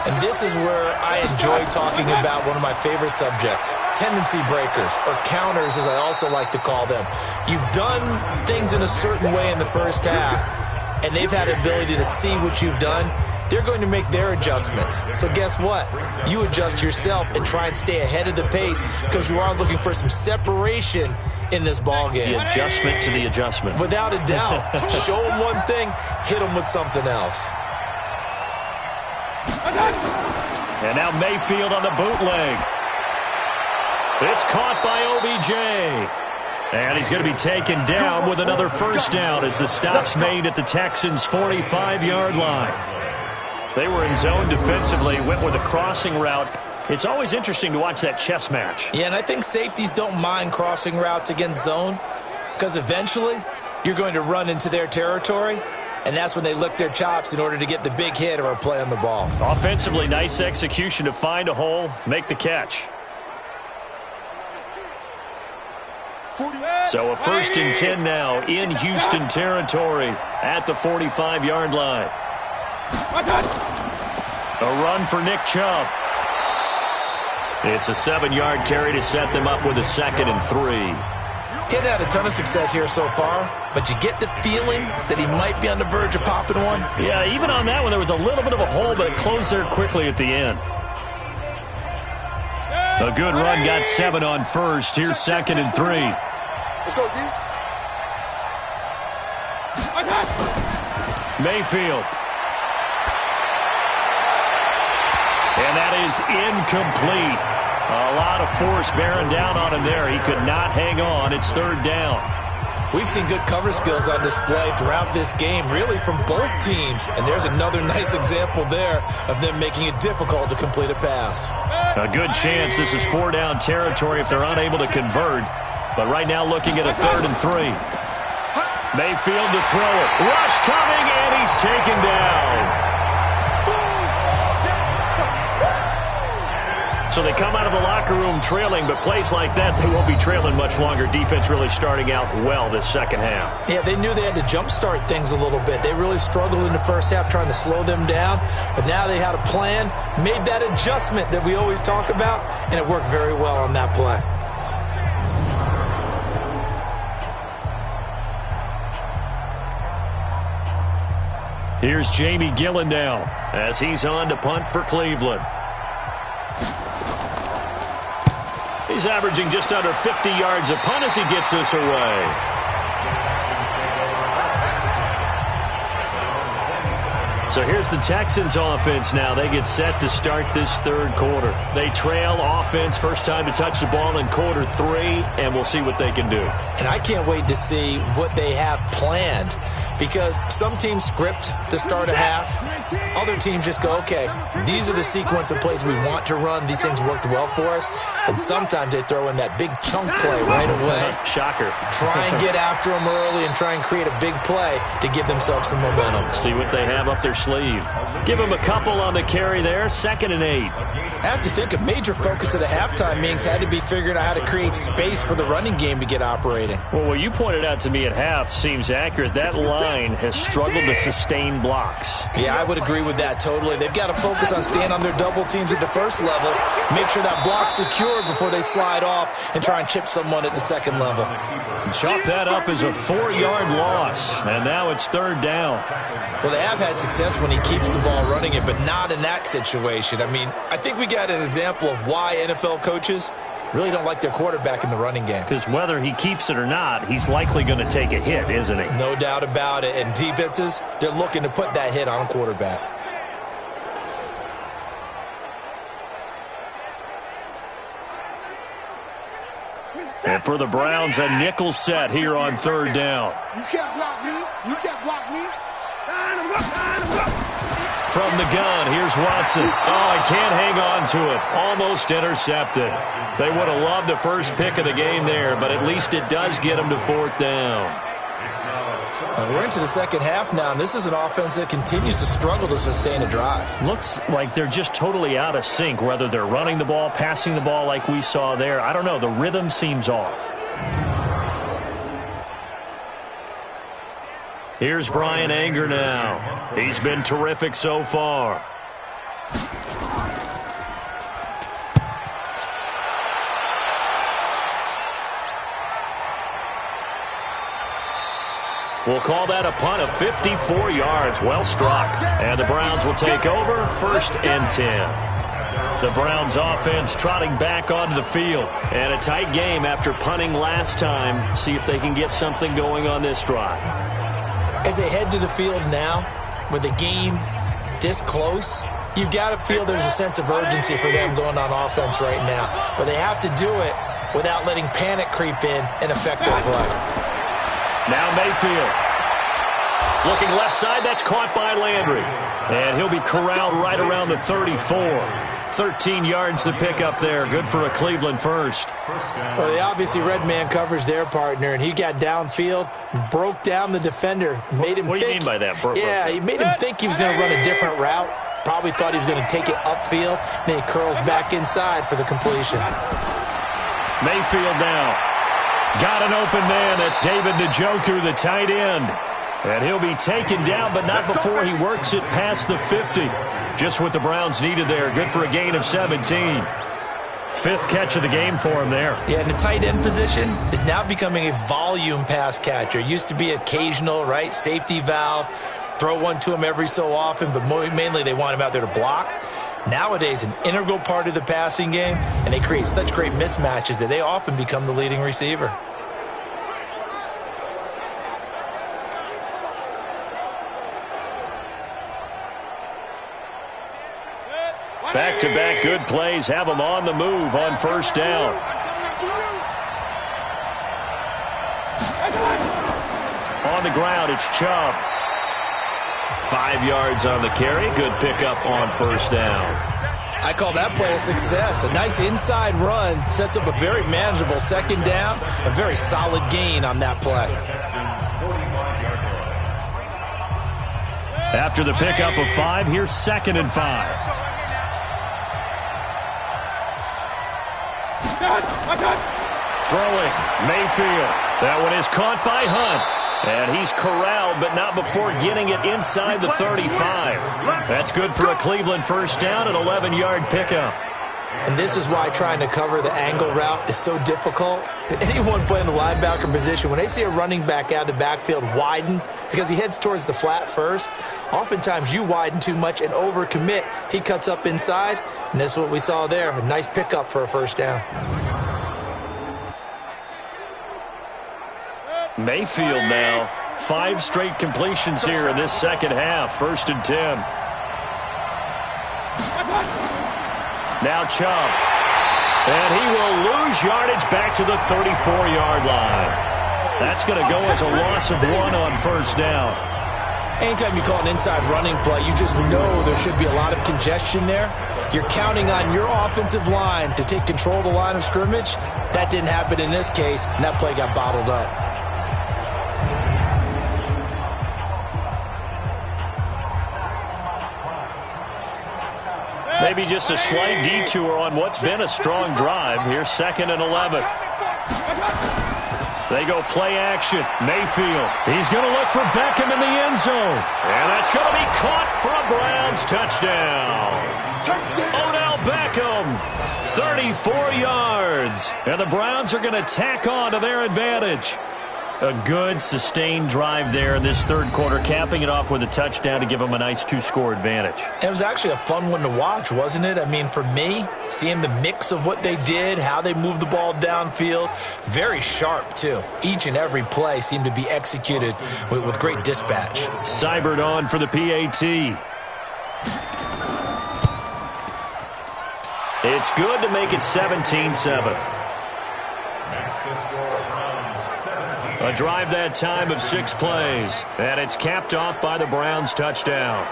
And this is where I enjoy talking about one of my favorite subjects, tendency breakers, or counters as I also like to call them. You've done things in a certain way in the first half, and they've had the ability to see what you've done. They're going to make their adjustments. So guess what? You adjust yourself and try and stay ahead of the pace because you are looking for some separation in this ball game. The adjustment to the adjustment. Without a doubt. Show them one thing, hit them with something else. And now Mayfield on the bootleg. It's caught by OBJ. And he's going to be taken down with another first down as the stop's made at the Texans' 45-yard line. They were in zone defensively, went with a crossing route. It's always interesting to watch that chess match. Yeah, and I think safeties don't mind crossing routes against zone because eventually you're going to run into their territory, and that's when they lick their chops in order to get the big hit or a play on the ball. Offensively, nice execution to find a hole, make the catch. So a 1st and 10 now in Houston territory at the 45-yard line. A run for Nick Chubb. It's a 7-yard carry to set them up with a 2nd and 3. He's had a ton of success here so far, but you get the feeling that he might be on the verge of popping one. Yeah, even on that one, there was a little bit of a hole, but it closed there quickly at the end. A good run, got 7 on first. Here's 2nd and 3. Let's go, D. Mayfield. And that is incomplete. A lot of force bearing down on him there. He could not hang on. It's 3rd down. We've seen good cover skills on display throughout this game, really from both teams. And there's another nice example there of them making it difficult to complete a pass. A good chance this is 4-down territory if they're unable to convert. But right now looking at a 3rd and 3. Mayfield to throw it. Rush coming, and he's taken down. So they come out of the locker room trailing, but plays like that, they won't be trailing much longer. Defense really starting out well this second half. Yeah, they knew they had to jumpstart things a little bit. They really struggled in the first half trying to slow them down, but now they had a plan, made that adjustment that we always talk about, and it worked very well on that play. Here's Jamie Gillen now as he's on to punt for Cleveland. He's averaging just under 50 yards a punt as he gets this away. So here's the Texans offense now. They get set to start this 3rd quarter. They trail offense, first time to touch the ball in quarter 3, and we'll see what they can do. And I can't wait to see what they have planned, because some teams script to start a half. Other teams just go, okay, these are the sequence of plays we want to run. These things worked well for us. And sometimes they throw in that big chunk play right away. Shocker. Try and get after them early and try and create a big play to give themselves some momentum. See what they have up their sleeve. Give them a couple on the carry there. 2nd and 8. I have to think a major focus of the halftime meetings had to be figuring out how to create space for the running game to get operating. Well, what you pointed out to me at half seems accurate. That line has struggled to sustain blocks. Yeah, I would agree with that totally. They've got to focus on staying on their double teams at the first level, make sure that block's secured before they slide off and try and chip someone at the 2nd level. Chalk that up as a 4-yard loss, and now it's 3rd down. Well, they have had success when he keeps the ball running it, but not in that situation. I mean, I think we got an example of why NFL coaches really don't like their quarterback in the running game. Because whether he keeps it or not, he's likely going to take a hit, isn't he? No doubt about it. And defenses, they're looking to put that hit on a quarterback. And for the Browns, a nickel set here on 3rd down. You can't block me. You can't block me. Line him up, line him up. From the gun, here's Watson. Oh, he can't hang on to it. Almost intercepted. They would have loved the first pick of the game there, but at least it does get them to 4th down. We're into the second half now, and this is an offense that continues to struggle to sustain a drive. Looks like they're just totally out of sync, whether they're running the ball, passing the ball like we saw there. I don't know. The rhythm seems off. Here's Brian Anger now. He's been terrific so far. We'll call that a punt of 54 yards. Well struck. And the Browns will take over 1st and 10. The Browns offense trotting back onto the field. And a tight game after punting last time. See if they can get something going on this drive. As they head to the field now, with the game this close, you've got to feel there's a sense of urgency for them going on offense right now. But they have to do it without letting panic creep in and affect their play. Now Mayfield. Looking left side, that's caught by Landry. And he'll be corralled right around the 34. 13 yards to pick up there. Good for a Cleveland first. Well, they obviously red man covers their partner, and he got downfield, broke down the defender, made him What do you mean by that? He made him think he was going to run a different route. Probably thought he was going to take it upfield. Then he curls back inside for the completion. Mayfield now. Got an open man. That's David Njoku, the tight end. And he'll be taken down, but not before he works it past the 50. Just what the Browns needed there. Good for a gain of 17. 5th catch of the game for him there. Yeah, and the tight end position is now becoming a volume pass catcher. Used to be occasional, right? Safety valve. Throw one to him every so often, but mainly they want him out there to block. Nowadays, an integral part of the passing game, and they create such great mismatches that they often become the leading receiver. Back-to-back good plays have them on the move on 1st down. On the ground, it's Chubb. 5 yards on the carry. Good pickup on 1st down. I call that play a success. A nice inside run sets up a very manageable 2nd down. A very solid gain on that play. After the pickup of 5, here's 2nd and 5. Throwing, Mayfield. That one is caught by Hunt. And he's corralled, but not before getting it inside the 35. That's good for a Cleveland 1st down, an 11-yard pickup. And this is why trying to cover the angle route is so difficult. Anyone playing the linebacker position, when they see a running back out of the backfield widen, because he heads towards the flat first, oftentimes you widen too much and overcommit. He cuts up inside, and this is what we saw there. A nice pickup for a 1st down. Mayfield now. 5 straight completions here in this 2nd half. 1st and 10. Now Chubb. And he will lose yardage back to the 34-yard line. That's going to go as a loss of 1 on 1st down. Anytime you call an inside running play, you just know there should be a lot of congestion there. You're counting on your offensive line to take control of the line of scrimmage. That didn't happen in this case, and that play got bottled up. Maybe just a slight detour on what's been a strong drive. Here's 2nd and 11. They go play action. Mayfield. He's going to look for Beckham in the end zone. And that's going to be caught for a Browns touchdown. Odell Beckham, 34 yards. And the Browns are going to tack on to their advantage. A good, sustained drive there in this 3rd quarter, capping it off with a touchdown to give them a nice 2-score advantage. It was actually a fun one to watch, wasn't it? I mean, for me, seeing the mix of what they did, how they moved the ball downfield, very sharp, too. Each and every play seemed to be executed with great dispatch. Seibert on for the PAT. It's good to make it 17-7. A drive that time of 6 plays, and it's capped off by the Browns touchdown.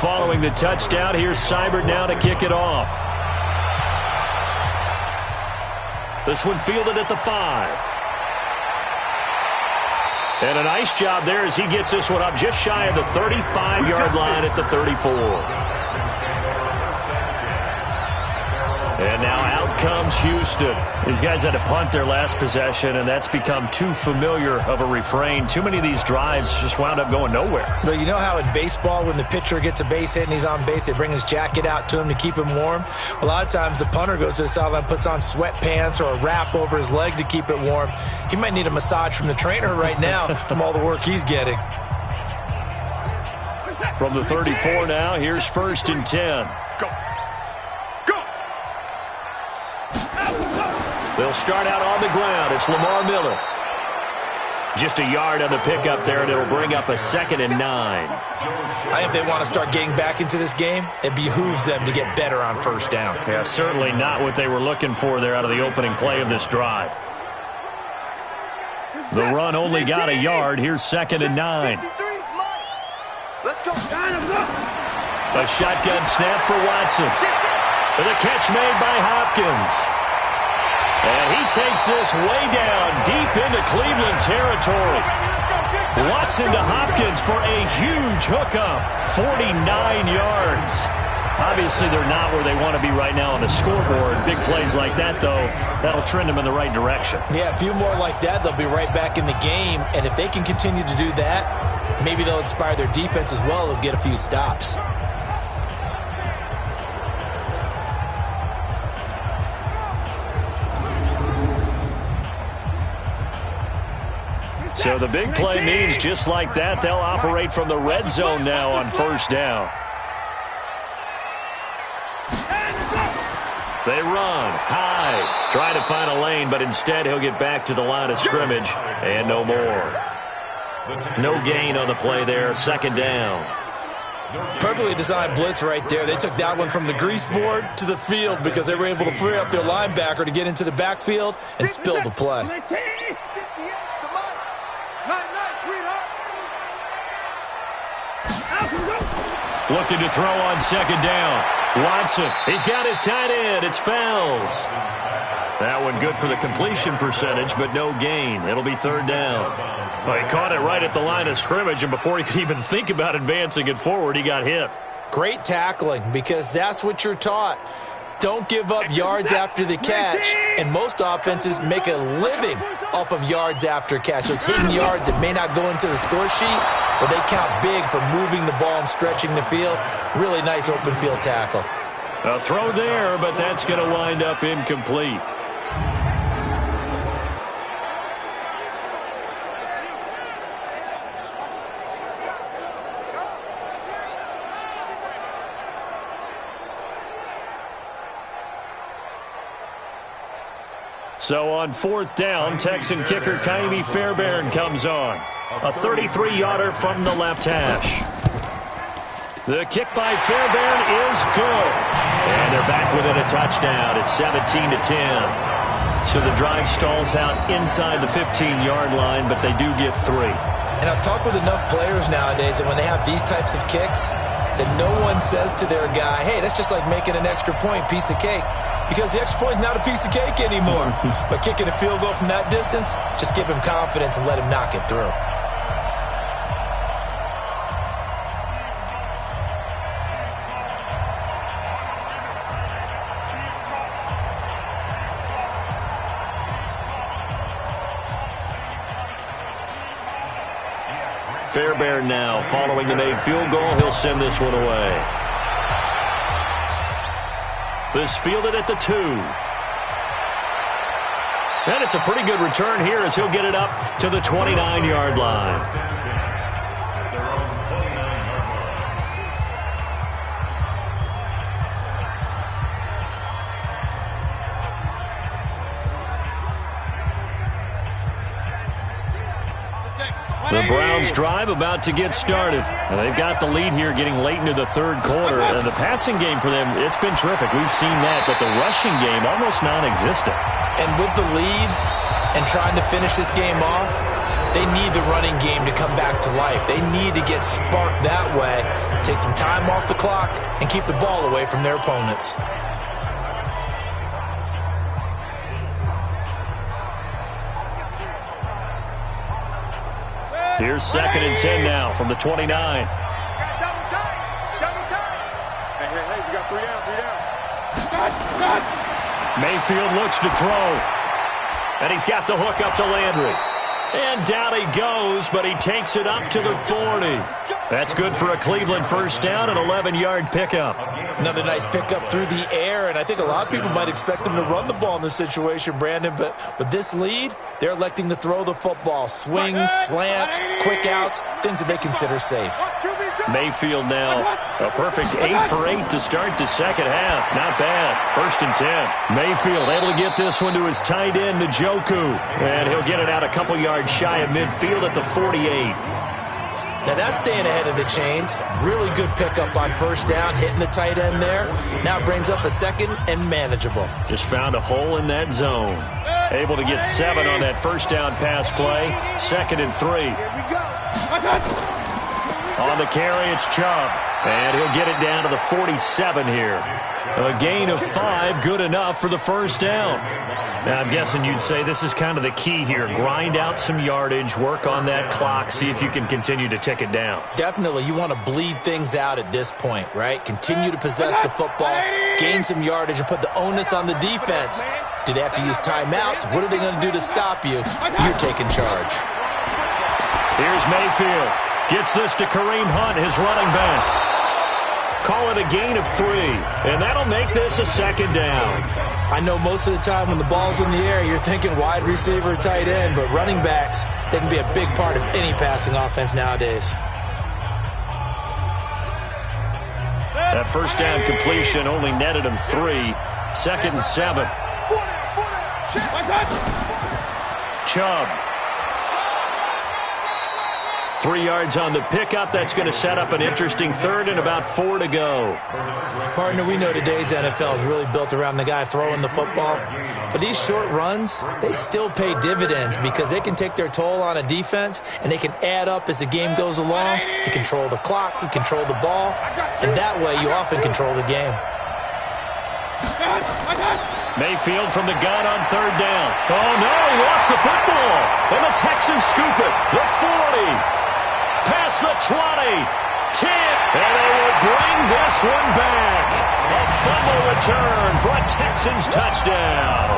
following the touchdown. Here's Seibert now to kick it off. This one fielded at the 5. And a nice job there as he gets this one up just shy of the 35-yard line at the 34. And now out comes Houston. These guys had to punt their last possession, and that's become too familiar of a refrain. Too many of these drives just wound up going nowhere. But you know how in baseball, when the pitcher gets a base hit and he's on base, they bring his jacket out to him to keep him warm? A lot of times the punter goes to the sideline, puts on sweatpants or a wrap over his leg to keep it warm. He might need a massage from the trainer right now from all the work he's getting. From the 34 now, here's 1st and 10. They'll start out on the ground. It's Lamar Miller. Just a yard on the pickup there, and it'll bring up a 2nd and 9. I think if they want to start getting back into this game, it behooves them to get better on 1st down. Yeah, certainly not what they were looking for there out of the opening play of this drive. The run only got a yard. Here's 2nd and 9. Let's go. A shotgun snap for Watson. With a catch made by Hopkins. And he takes this way down deep into Cleveland territory. Watson to Hopkins for a huge hookup. 49 yards. Obviously, they're not where they want to be right now on the scoreboard. Big plays like that, though, that'll trend them in the right direction. Yeah, a few more like that, they'll be right back in the game. And if they can continue to do that, maybe they'll inspire their defense as well. They'll get a few stops. So the big play means just like that, they'll operate from the red zone now on 1st down. They run high, try to find a lane, but instead he'll get back to the line of scrimmage and no more. No gain on the play there, 2nd down. Perfectly designed blitz right there. They took that one from the grease board to the field because they were able to free up their linebacker to get into the backfield and spill the play. Looking to throw on 2nd down. Watson, he's got his tight end. It's Fells. That one good for the completion percentage, but no gain. It'll be 3rd down. Well, he caught it right at the line of scrimmage, and before he could even think about advancing it forward, he got hit. Great tackling, because that's what you're taught. Don't give up yards after the catch, and most offenses make a living off of yards after catch. Those hidden yards that may not go into the score sheet, but they count big for moving the ball and stretching the field. Really nice open field tackle. A throw there, but that's going to wind up incomplete. So on 4th down, Texan kicker Kaimi Fairbairn comes on. A 33-yarder from the left hash. The kick by Fairbairn is good. And they're back within a touchdown. It's 17-10. So the drive stalls out inside the 15-yard line, but they do get 3. And I've talked with enough players nowadays that when they have these types of kicks, that no one says to their guy, hey, that's just like making an extra point, piece of cake. Because the extra point is not a piece of cake anymore. But kicking a field goal from that distance, just give him confidence and let him knock it through. Fairbairn now, following the made field goal, he'll send this one away. This fielded at the 2. And it's a pretty good return here as he'll get it up to the 29-yard line. The Browns drive about to get started. And they've got the lead here getting late into the 3rd quarter. And the passing game for them, it's been terrific. We've seen that, but the rushing game almost non-existent. And with the lead and trying to finish this game off, they need the running game to come back to life. They need to get sparked that way take some time off the clock, and keep the ball away from their opponents. Here's 2nd and 10 now from the 29. Double time. Hey, we got 3 down. Mayfield looks to throw. And he's got the hook up to Landry. And down he goes, but he takes it up to the 40. That's good for a Cleveland first down, an 11-yard pickup. Another nice pickup through the air, and I think a lot of people might expect them to run the ball in this situation, Brandon, but with this lead, they're electing to throw the football. Swings, slants, quick outs, things that they consider safe. Mayfield now a perfect 8 for 8 to start the second half. Not bad. 1st and 10. Mayfield able to get this one to his tight end, Njoku, and he'll get it out a couple yards shy of midfield at the 48. Now that's staying ahead of the chains. Really good pickup on first down, hitting the tight end there. Now it brings up a 2nd and manageable. Just found a hole in that zone. Able to get 7 on that first down pass play. 2nd and 3. On the carry, it's Chubb. And he'll get it down to the 47 here. A gain of 5, good enough for the first down. Now, I'm guessing you'd say this is kind of the key here. Grind out some yardage, work on that clock, see if you can continue to tick it down. Definitely, you want to bleed things out at this point, right? Continue to possess the football, gain some yardage, and put the onus on the defense. Do they have to use timeouts? What are they going to do to stop you? You're taking charge. Here's Mayfield. Gets this to Kareem Hunt, his running back. Call it a gain of 3, and that'll make this a 2nd down. I know most of the time when the ball's in the air, you're thinking wide receiver, tight end, but running backs, they can be a big part of any passing offense nowadays. That first down completion only netted him 3. 2nd and 7. Chubb. 3 yards on the pickup. That's going to set up an interesting 3rd and about 4 to go. Partner, we know today's NFL is really built around the guy throwing the football. But these short runs, they still pay dividends because they can take their toll on a defense and they can add up as the game goes along. You control the clock, you control the ball, and that way you often control the game. Mayfield from the gun on 3rd down. Oh, no, he lost the football. And the Texans scoop it. The 40. Past the 20, 10, and they will bring this one back. A fumble return for a Texans touchdown.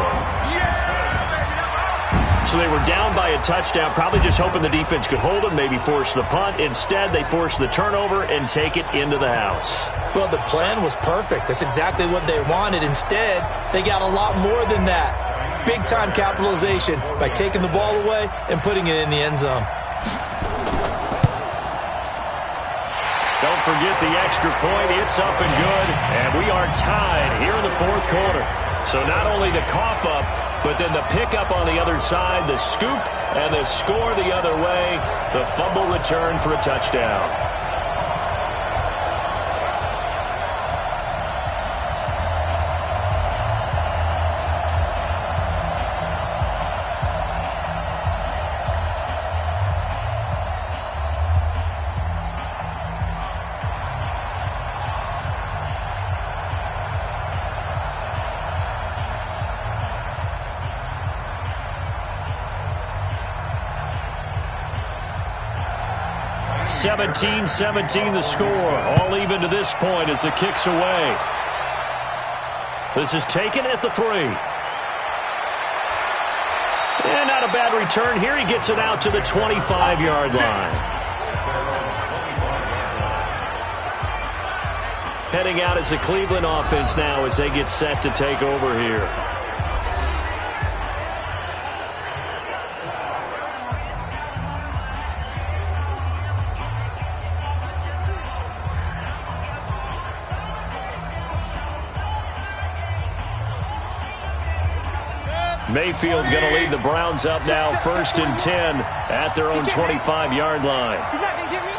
So they were down by a touchdown, probably just hoping the defense could hold them, maybe force the punt. Instead, they forced the turnover and take it into the house. Well, the plan was perfect. That's exactly what they wanted. Instead, they got a lot more than that. Big-time capitalization by taking the ball away and putting it in the end zone. Don't forget the extra point. It's up and good. And we are tied here in the 4th quarter. So not only the cough up, but then the pickup on the other side, the scoop, and the score the other way. The fumble return for a touchdown. 17-17 the score. All even to this point as the kick's away. This is taken at the 3. And not a bad return here. He gets it out to the 25-yard line. Heading out as the Cleveland offense now as they get set to take over here. Mayfield going to lead the Browns up now, 1st and 10 at their own 25-yard line. He's not going to get me.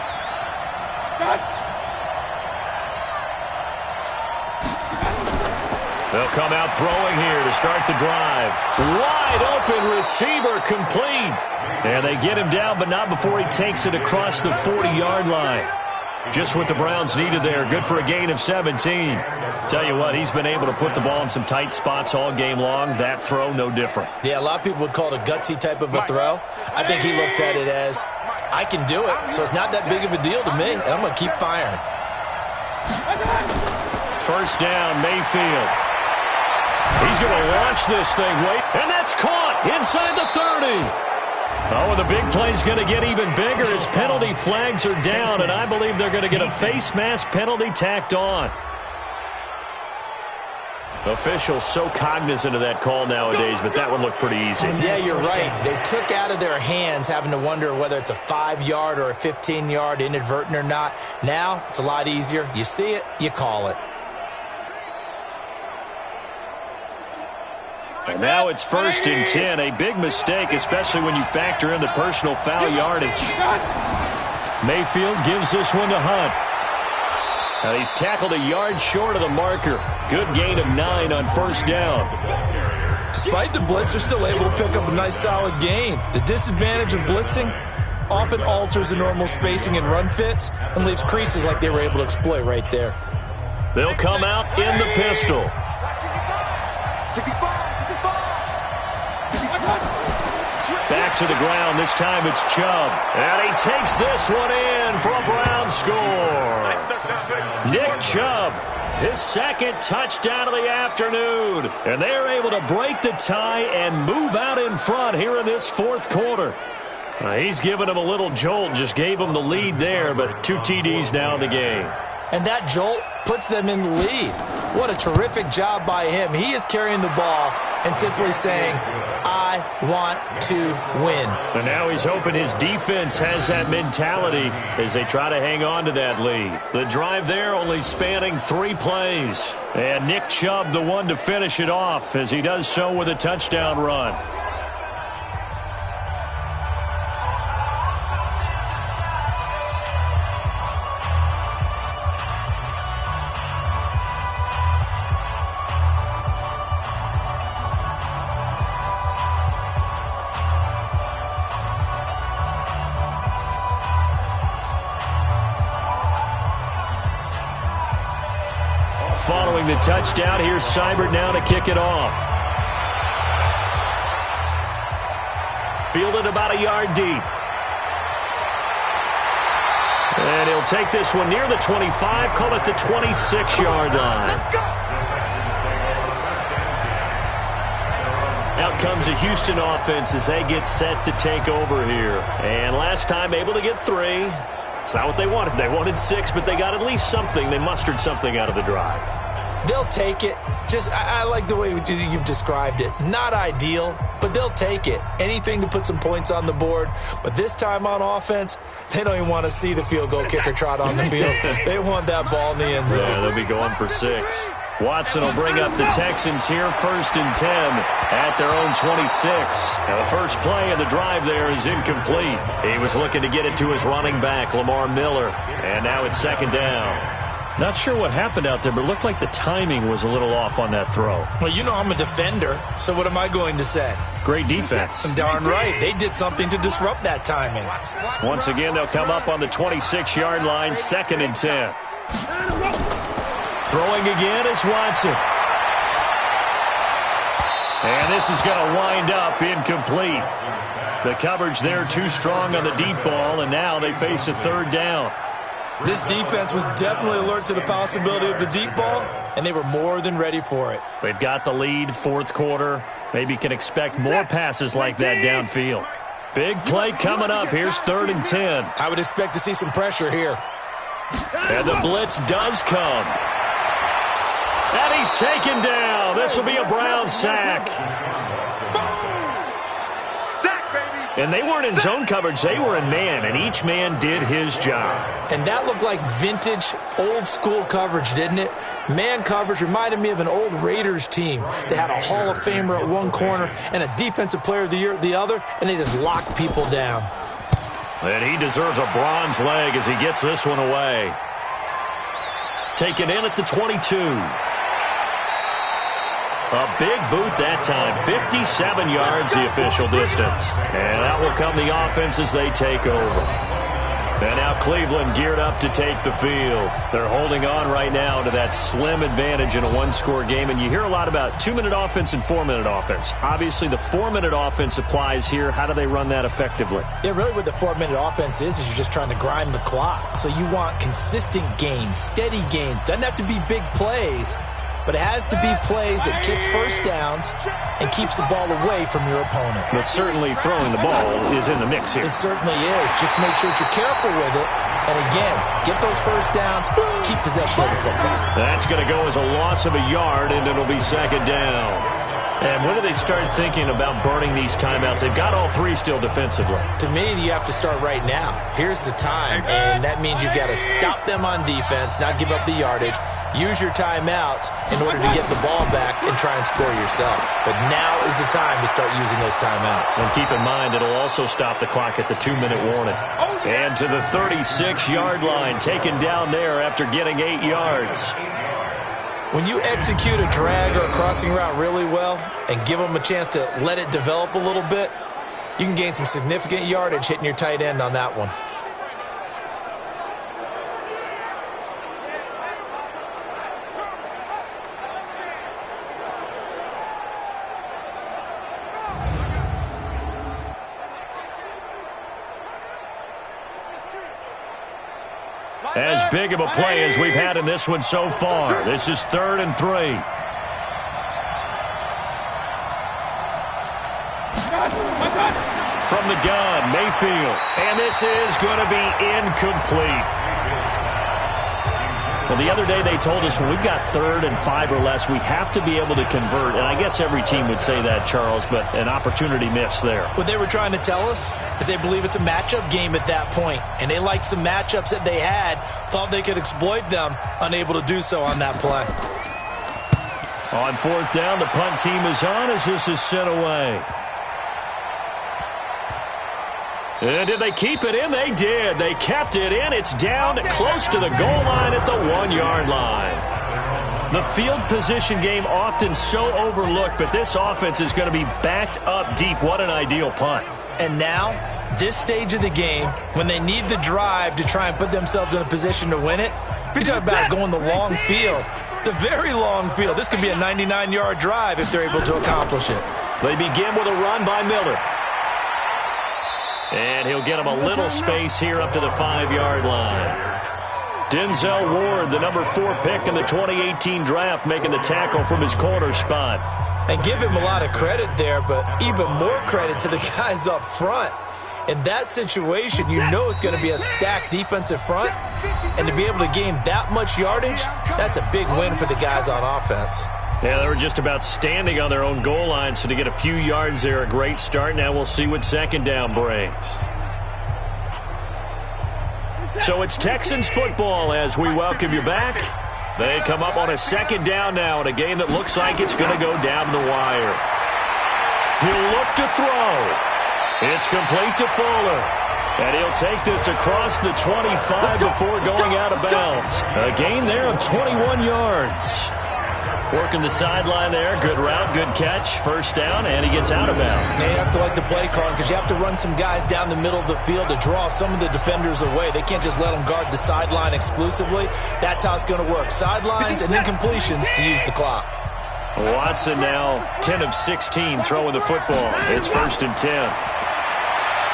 They'll come out throwing here to start the drive. Wide open receiver complete. And they get him down, but not before he takes it across the 40-yard line. Just what the Browns needed there. Good for a gain of 17. Tell you what, he's been able to put the ball in some tight spots all game long. That throw, no different. Yeah, a lot of people would call it a gutsy type of a throw. I think he looks at it as, I can do it, so it's not that big of a deal to me, and I'm going to keep firing. First down, Mayfield. He's going to launch this thing, and that's caught inside the 30. Oh, and the big play's going to get even bigger as penalty flags are down, and I believe they're going to get a face mask penalty tacked on. Officials so cognizant of that call nowadays, but that one looked pretty easy. Yeah, you're right. They took out of their hands having to wonder whether it's a 5-yard or a 15-yard inadvertent or not. Now, it's a lot easier. You see it, you call it. And now it's 1st and 10. A big mistake, especially when you factor in the personal foul yardage. Mayfield gives this one to Hunt. Now he's tackled a yard short of the marker. Good gain of 9 on first down. Despite the blitz, they're still able to pick up a nice solid gain. The disadvantage of blitzing often alters the normal spacing and run fits and leaves creases like they were able to exploit right there. They'll come out in the pistol. Back to the ground. This time it's Chubb. And he takes this one in for a Brown score. Nick Chubb, his second touchdown of the afternoon. And they're able to break the tie and move out in front here in this fourth quarter. He's given him a little jolt, just gave him the lead there, but 2 TDs now in the game. And that jolt puts them in the lead. What a terrific job by him. He is carrying the ball and simply saying, I want to win. And now he's hoping his defense has that mentality as they try to hang on to that lead. The drive there only spanning 3 plays. And Nick Chubb the one to finish it off as he does so with a touchdown run. Following the touchdown, here's Seibert now to kick it off. Fielded about a yard deep. And he'll take this one near the 25, call it the 26-yard line. Out comes the Houston offense as they get set to take over here. And last time able to get 3. It's not what they wanted. They wanted 6, but they got at least something. They mustered something out of the drive. They'll take it. I like the way you've described it. Not ideal, but they'll take it. Anything to put some points on the board. But this time on offense, they don't even want to see the field goal kicker trot on the field. They want that ball in the end zone. Yeah, they'll be going for 6. Watson will bring up the Texans here, 1st and 10 at their own 26. Now the first play of the drive there is incomplete. He was looking to get it to his running back, Lamar Miller. And now it's 2nd down. Not sure what happened out there, but it looked like the timing was a little off on that throw. Well, you know I'm a defender, so what am I going to say? Great defense. Darn right. They did something to disrupt that timing. Once again, they'll come up on the 26-yard line, 2nd and 10. Throwing again is Watson. And this is going to wind up incomplete. The coverage there too strong on the deep ball, and now they face a 3rd down. This defense was definitely alert to the possibility of the deep ball, and they were more than ready for it. They've got the lead, 4th quarter. Maybe can expect more passes like that downfield. Big play coming up. Here's 3rd and 10. I would expect to see some pressure here. And the blitz does come. And he's taken down. This will be a Brown sack. And they weren't in zone coverage. They were in man, and each man did his job. And that looked like vintage, old-school coverage, didn't it? Man coverage reminded me of an old Raiders team. They had a Hall of Famer at one corner and a Defensive Player of the Year at the other, and they just locked people down. And he deserves a bronze leg as he gets this one away. Taken in at the 22. A big boot that time. 57 yards the official distance. And out will come the offense as they take over. And now Cleveland geared up to take the field. They're holding on right now to that slim advantage in a one-score game. And you hear a lot about 2-minute offense and 4-minute offense. Obviously, the 4-minute offense applies here. How do they run that effectively? Yeah, really what the 4-minute offense is you're just trying to grind the clock. So you want consistent gains, steady gains. Doesn't have to be big plays, but it has to be plays that gets first downs and keeps the ball away from your opponent. But certainly throwing the ball is in the mix here. It certainly is. Just make sure that you're careful with it. And again, get those first downs, keep possession of the football. That's going to go as a loss of a yard, and it'll be second down. And when do they start thinking about burning these timeouts? They've got all three still defensively. To me, you have to start right now. Here's the time, and that means you've got to stop them on defense, not give up the yardage. Use your timeouts in order to get the ball back and try and score yourself. But now is the time to start using those timeouts. And keep in mind, it'll also stop the clock at the 2-minute warning. And to the 36-yard line, taken down there after getting 8 yards. When you execute a drag or a crossing route really well and give them a chance to let it develop a little bit, you can gain some significant yardage hitting your tight end on that one. As big of a play as we've had in this one so far. This is 3rd and 3. From the gun, Mayfield. And this is going to be incomplete. Well, the other day they told us when we've got 3rd and 5 or less, we have to be able to convert. And I guess every team would say that, Charles, but an opportunity missed there. What they were trying to tell us is they believe it's a matchup game at that point. And they liked some matchups that they had, thought they could exploit them, unable to do so on that play. On 4th down, the punt team is on as this is sent away. And did they keep it in? They did. They kept it in. It's down close to the goal line at the 1-yard line. The field position game often so overlooked, but this offense is going to be backed up deep. What an ideal punt. And now, this stage of the game, when they need the drive to try and put themselves in a position to win it, you're talking about going the long field, the very long field. This could be a 99-yard drive if they're able to accomplish it. They begin with a run by Miller. And he'll get him a little space here up to the 5-yard line. Denzel Ward, the number 4 pick in the 2018 draft, making the tackle from his corner spot. And give him a lot of credit there, but even more credit to the guys up front. In that situation, you know it's going to be a stacked defensive front. And to be able to gain that much yardage, that's a big win for the guys on offense. Yeah, they were just about standing on their own goal line, so to get a few yards there, a great start. Now we'll see what second down brings. So it's Texans football as we welcome you back. They come up on a second down now in a game that looks like it's going to go down the wire. He'll look to throw. It's complete to Fuller. And he'll take this across the 25 before going out of bounds. A gain there of 21 yards. Working the sideline there. Good route, good catch. First down, and he gets out of bounds. Now you have to like the play calling because you have to run some guys down the middle of the field to draw some of the defenders away. They can't just let them guard the sideline exclusively. That's how it's going to work. Sidelines and incompletions to use the clock. Watson now 10 of 16 throwing the football. It's 1st and 10.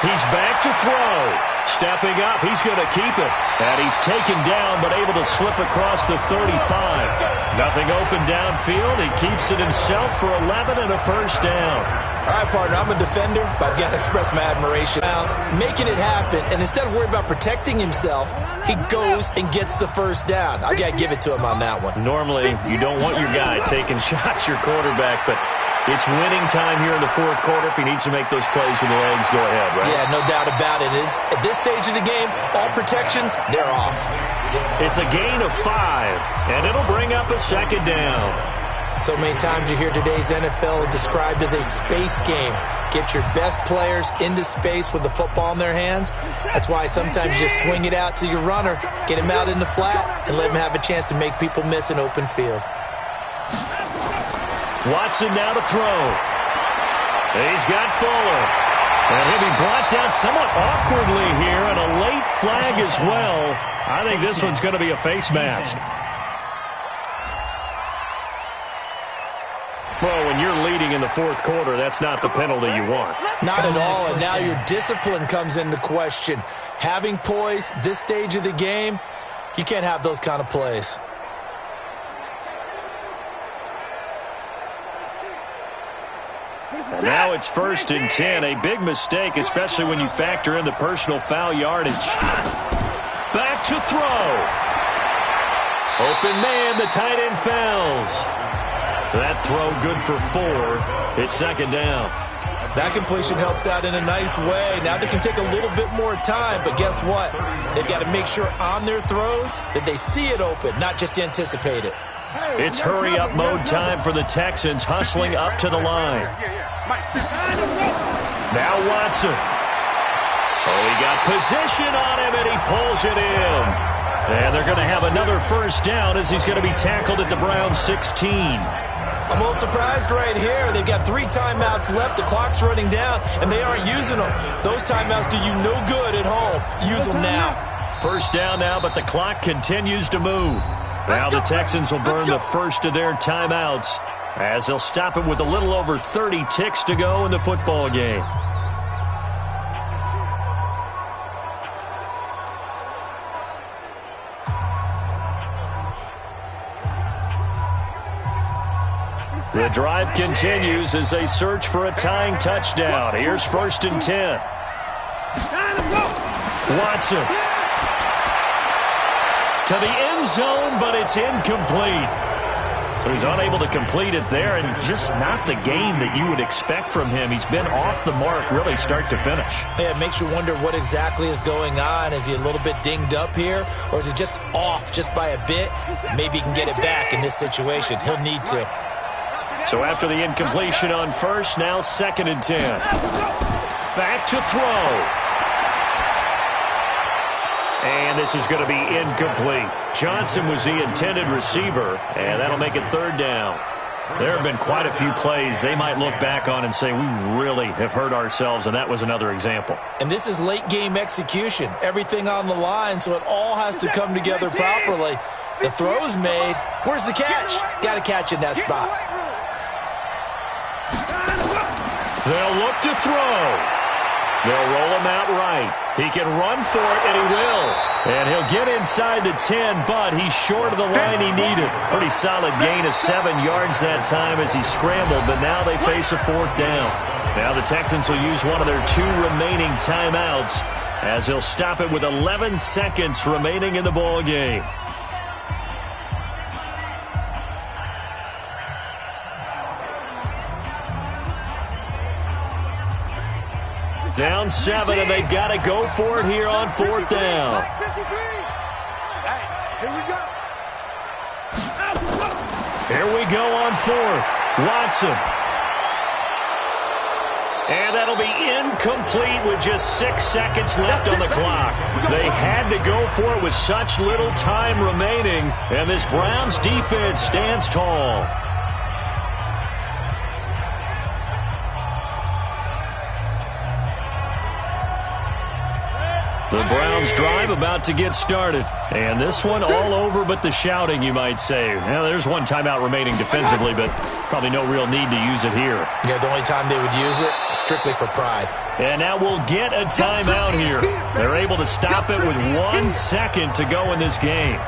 He's back to throw. Stepping up, he's going to keep it. And he's taken down, but able to slip across the 35. Nothing open downfield. He keeps it himself for 11 and a first down. All right, partner, I'm a defender, but I've got to express my admiration. Now, making it happen, and instead of worrying about protecting himself, he goes and gets the first down. I got to give it to him on that one. Normally, you don't want your guy taking shots, your quarterback, but it's winning time here in the 4th quarter. If he needs to make those plays with the legs, go ahead, right? Yeah, no doubt about it. At this stage of the game, all protections, they're off. It's a gain of 5, and it'll bring up a second down. So many times you hear today's NFL described as a space game. Get your best players into space with the football in their hands. That's why sometimes you just swing it out to your runner, get him out in the flat, and let him have a chance to make people miss an open field. Watson now to throw. He's got Fuller. And he'll be brought down somewhat awkwardly here, and a late flag as well. I think this one's going to be a face mask. Well, when you're leading in the fourth quarter, that's not the penalty you want. Not at all, and now your discipline comes into question. Having poise this stage of the game, you can't have those kind of plays. And now it's 1st and 10. A big mistake, especially when you factor in the personal foul yardage. Back to throw. Open man, the tight end fouls. That throw good for 4. It's 2nd down. That completion helps out in a nice way. Now they can take a little bit more time, but guess what? They've got to make sure on their throws that they see it open, not just anticipate it. It's hurry-up mode time for the Texans, hustling up to the line. Now Watson. Oh, he got position on him, and he pulls it in. And they're going to have another 1st down as he's going to be tackled at the Browns 16. I'm a little surprised right here. They've got 3 timeouts left. The clock's running down, and they aren't using them. Those timeouts do you no good at home. Use them now. 1st down now, but the clock continues to move. Now the Texans will burn the first of their timeouts as they'll stop it with a little over 30 ticks to go in the football game. The drive continues as they search for a tying touchdown. Here's 1st and 10. Watson. To the end zone, but it's incomplete. So he's unable to complete it there, and just not the game that you would expect from him. He's been off the mark really start to finish. Yeah, it makes you wonder what exactly is going on. Is he a little bit dinged up here, or is it just off just by a bit? Maybe he can get it back in this situation. He'll need to. So after the incompletion on 1st, now 2nd and 10. Back to throw. And this is going to be incomplete. Johnson was the intended receiver, and that'll make it 3rd down. There have been quite a few plays they might look back on and say, we really have hurt ourselves, and that was another example. And this is late-game execution. Everything on the line, so it all has to come together properly. The throw's made. Where's the catch? Got to catch in that spot. They'll look to throw. They'll roll him out right. He can run for it, and he will. And he'll get inside the 10, but he's short of the line he needed. Pretty solid gain of 7 yards that time as he scrambled, but now they face a 4th down. Now the Texans will use one of their 2 remaining timeouts as they'll stop it with 11 seconds remaining in the ball game. Down 7, and they've got to go for it here on 4th down. Here we go on 4th. Watson. And that'll be incomplete with just 6 seconds left on the clock. They had to go for it with such little time remaining, and this Browns defense stands tall. The Browns drive about to get started. And this one all over but the shouting, you might say. Now, there's one timeout remaining defensively, but probably no real need to use it here. Yeah, the only time they would use it, strictly for pride. And now we'll get a timeout here. They're able to stop it with 1 second to go in this game.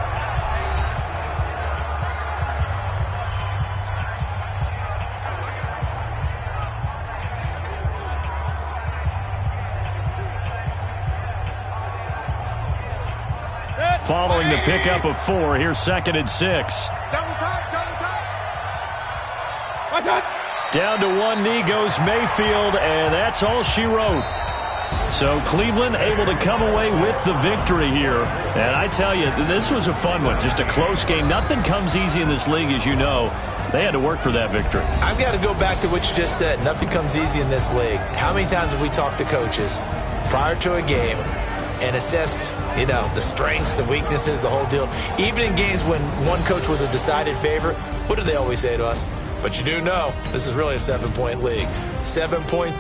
Following the pickup of 4, here's 2nd and 6. Down to one knee goes Mayfield, and that's all she wrote. So Cleveland able to come away with the victory here. And I tell you, this was a fun one. Just a close game. Nothing comes easy in this league, as you know. They had to work for that victory. I've got to go back to what you just said. Nothing comes easy in this league. How many times have we talked to coaches prior to a game and assessed, the strengths, the weaknesses, the whole deal? Even in games when one coach was a decided favorite, what do they always say to us? But you do know this is really a 7-point league. 7-point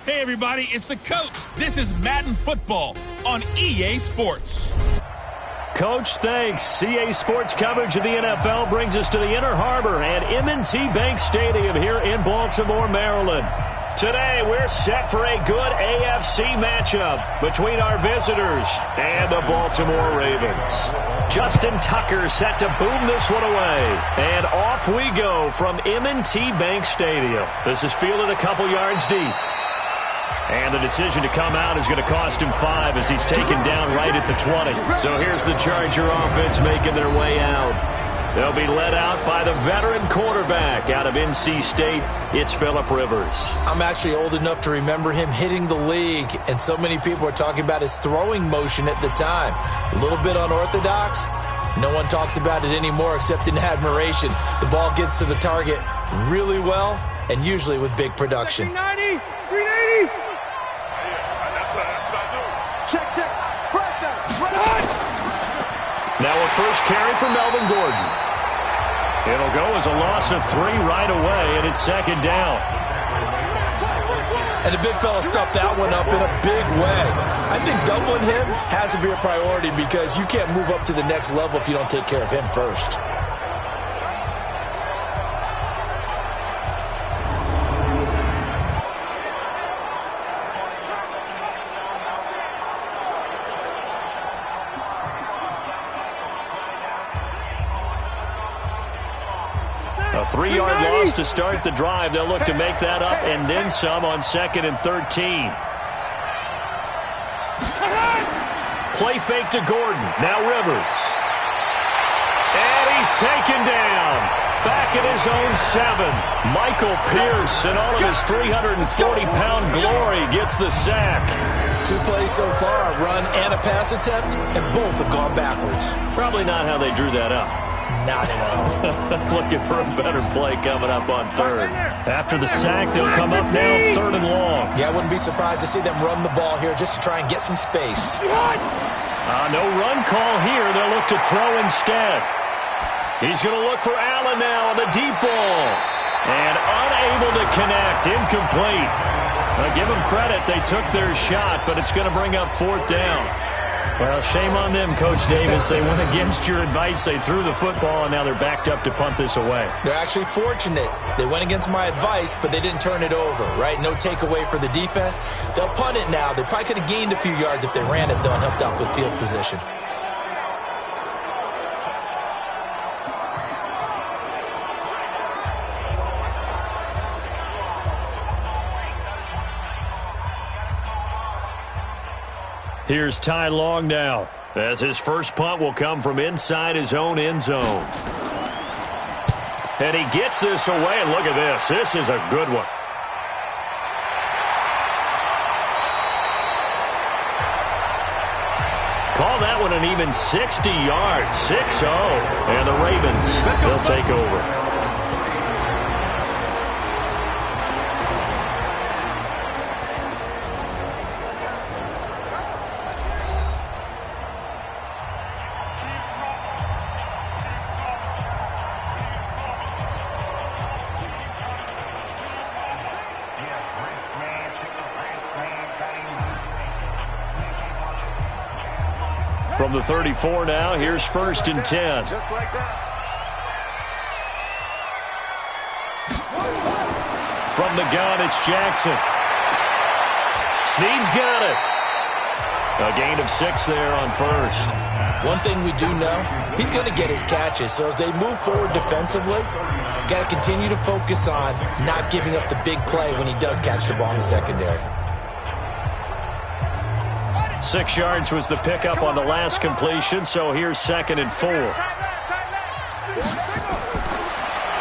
Hey, everybody, it's the coach. This is Madden Football on EA Sports. Coach, thanks. EA Sports coverage of the NFL brings us to the Inner Harbor at M&T Bank Stadium here in Baltimore, Maryland. Today, we're set for a good AFC matchup between our visitors and the Baltimore Ravens. Justin Tucker set to boom this one away. And off we go from M&T Bank Stadium. This is fielded a couple yards deep. And the decision to come out is going to cost him 5 as he's taken down right at the 20. So here's the Charger offense making their way out. They'll be led out by the veteran quarterback out of NC State. It's Phillip Rivers. I'm actually old enough to remember him hitting the league, and so many people are talking about his throwing motion at the time. A little bit unorthodox. No one talks about it anymore except in admiration. The ball gets to the target really well and usually with big production. 390, 380. Check. First down. Now a first carry for Melvin Gordon. It'll go as a loss of 3 right away, and it's second down. And the big fella stuffed that one up in a big way. I think doubling him has to be a priority because you can't move up to the next level if you don't take care of him first. A 3-yard loss to start the drive. They'll look to make that up and then some on 2nd and 13. Play fake to Gordon. Now Rivers. And he's taken down. Back at his own 7. Michael Pierce, in all of his 340-pound glory, gets the sack. 2 plays so far, a run and a pass attempt, and both have gone backwards. Probably not how they drew that up. Not at all. Looking for a better play coming up on 3rd. After the sack, they'll come up now 3rd and long. Yeah, I wouldn't be surprised to see them run the ball here just to try and get some space. No run call here. They'll look to throw instead. He's going to look for Allen now on the deep ball. And unable to connect. Incomplete. Give them credit. They took their shot, but it's going to bring up 4th down. Well, shame on them, Coach Davis. They went against your advice. They threw the football, and now they're backed up to punt this away. They're actually fortunate. They went against my advice, but they didn't turn it over, right? No takeaway for the defense. They'll punt it now. They probably could have gained a few yards if they ran it, though, and helped out with field position. Here's Ty Long now, as his first punt will come from inside his own end zone. And he gets this away, and look at this. This is a good one. Call that one an even 60 yards, 6-0. And the Ravens, they'll take over. From the 34 now, here's 1st and 10. Just like that. From the gun, it's Jackson. Snead's got it. A gain of 6 there on 1st. One thing we do know, he's going to get his catches. So as they move forward defensively, got to continue to focus on not giving up the big play when he does catch the ball in the secondary. 6 yards was the pickup on the last completion, so here's 2nd and 4.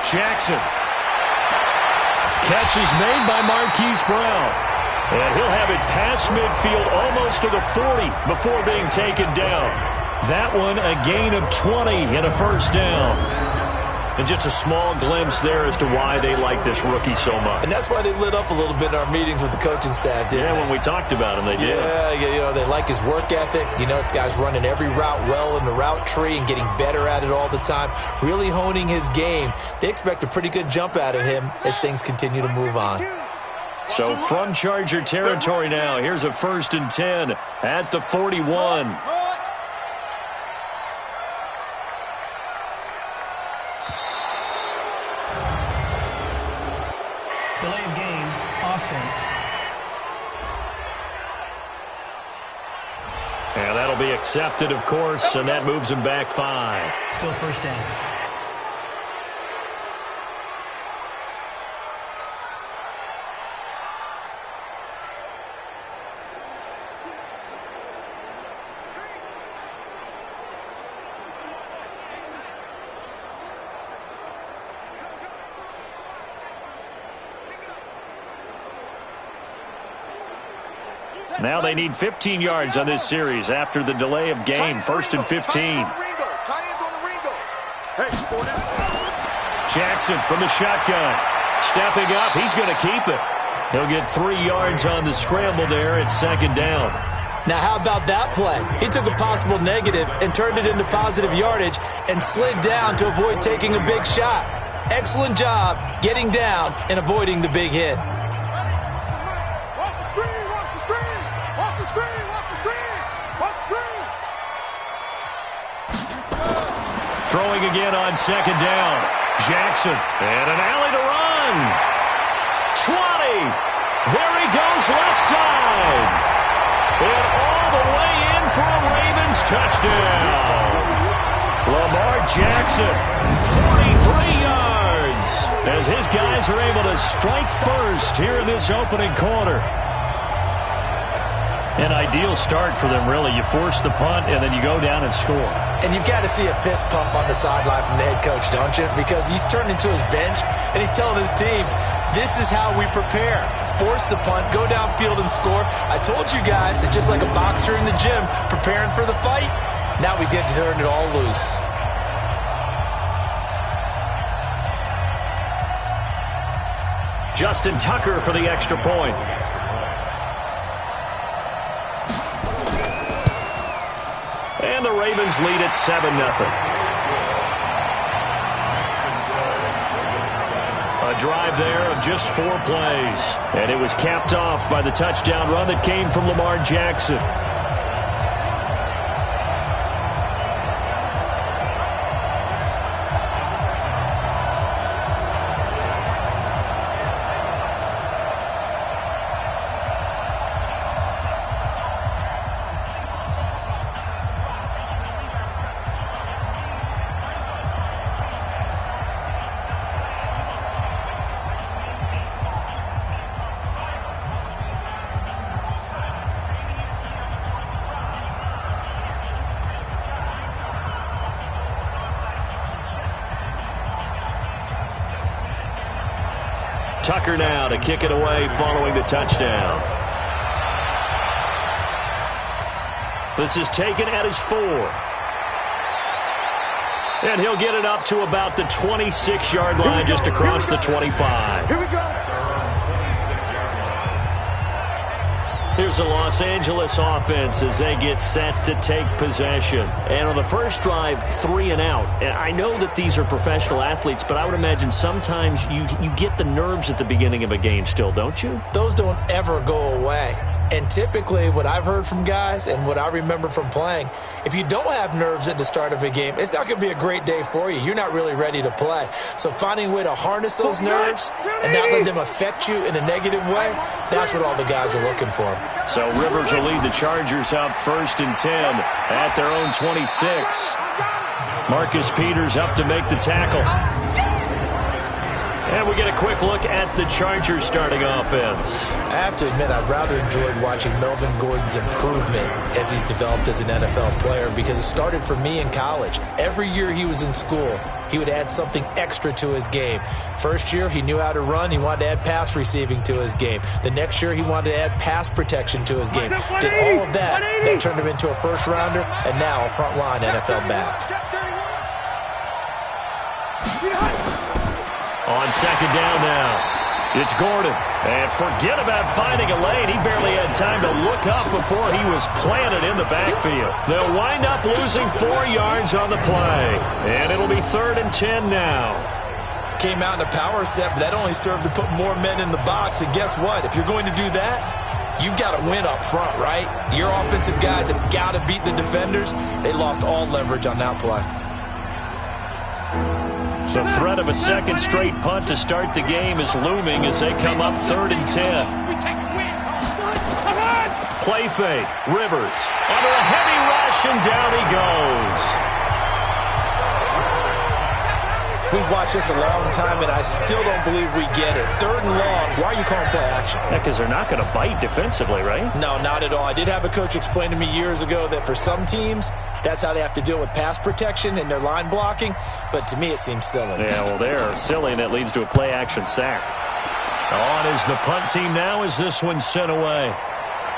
Jackson. Catch is made by Marquise Brown. And he'll have it past midfield almost to the 40 before being taken down. That one a gain of 20 and a 1st down. And just a small glimpse there as to why they like this rookie so much. And that's why they lit up a little bit in our meetings with the coaching staff, didn't they? When we talked about him, they did. Yeah, they like his work ethic. This guy's running every route well in the route tree and getting better at it all the time, really honing his game. They expect a pretty good jump out of him as things continue to move on. So from Charger territory now, here's a 1st and 10 at the 41. Delay of game, offense. And that'll be accepted, of course, and that moves him back 5. Still 1st down. Now they need 15 yards on this series after the delay of game. 1st and 15. Jackson from the shotgun. Stepping up. He's going to keep it. He'll get 3 yards on the scramble there at 2nd down. Now, how about that play? He took a possible negative and turned it into positive yardage and slid down to avoid taking a big shot. Excellent job getting down and avoiding the big hit. Throwing again on 2nd down. Jackson, and an alley to run. 20. There he goes left side. And all the way in for a Ravens touchdown. Lamar Jackson, 43 yards. As his guys are able to strike first here in this opening quarter. An ideal start for them, really. You force the punt, and then you go down and score. And you've got to see a fist pump on the sideline from the head coach, don't you? Because he's turned into his bench, and he's telling his team, this is how we prepare. Force the punt, go downfield and score. I told you guys, it's just like a boxer in the gym preparing for the fight. Now we get to turn it all loose. Justin Tucker for the extra point. And the Ravens lead at 7-0. A drive there of just 4 plays. And it was capped off by the touchdown run that came from Lamar Jackson. Tucker now to kick it away following the touchdown. This is taken at his 4. And he'll get it up to about the 26-yard line, just across the 25. Here we go. Here's the Los Angeles offense as they get set to take possession. And on the first drive, 3 and out. And I know that these are professional athletes, but I would imagine sometimes you get the nerves at the beginning of a game still, don't you? Those don't ever go away. And typically what I've heard from guys and what I remember from playing, if you don't have nerves at the start of a game, it's not going to be a great day for you. You're not really ready to play. So finding a way to harness those nerves and not let them affect you in a negative way, that's what all the guys are looking for. So Rivers will lead the Chargers up 1st and 10 at their own 26. Marcus Peters up to make the tackle. And we get a quick look at the Chargers starting offense. I have to admit, I've rather enjoyed watching Melvin Gordon's improvement as he's developed as an NFL player because it started for me in college. Every year he was in school, he would add something extra to his game. First year, he knew how to run. He wanted to add pass receiving to his game. The next year, he wanted to add pass protection to his game. Did all of that. That turned him into a first-rounder and now a front-line NFL back. On 2nd down now, it's Gordon. And forget about finding a lane. He barely had time to look up before he was planted in the backfield. They'll wind up losing 4 yards on the play. And it'll be 3rd and 10 now. came out in a power set, but that only served to put more men in the box. And guess what? If you're going to do that, you've got to win up front, right? Your offensive guys have got to beat the defenders. They lost all leverage on that play. The threat of a second straight punt to start the game is looming as they come up 3rd and 10. Play fake. Rivers under a heavy rush, and down he goes. We've watched this a long time, and I still don't believe we get it. 3rd and long. Why are you calling play action? Yeah, because they're not going to bite defensively, right? No, not at all. I did have a coach explain to me years ago that for some teams, that's how they have to deal with pass protection and their line blocking. But to me, it seems silly. Yeah, well, they're silly, and it leads to a play action sack. On is the punt team now as this one's sent away.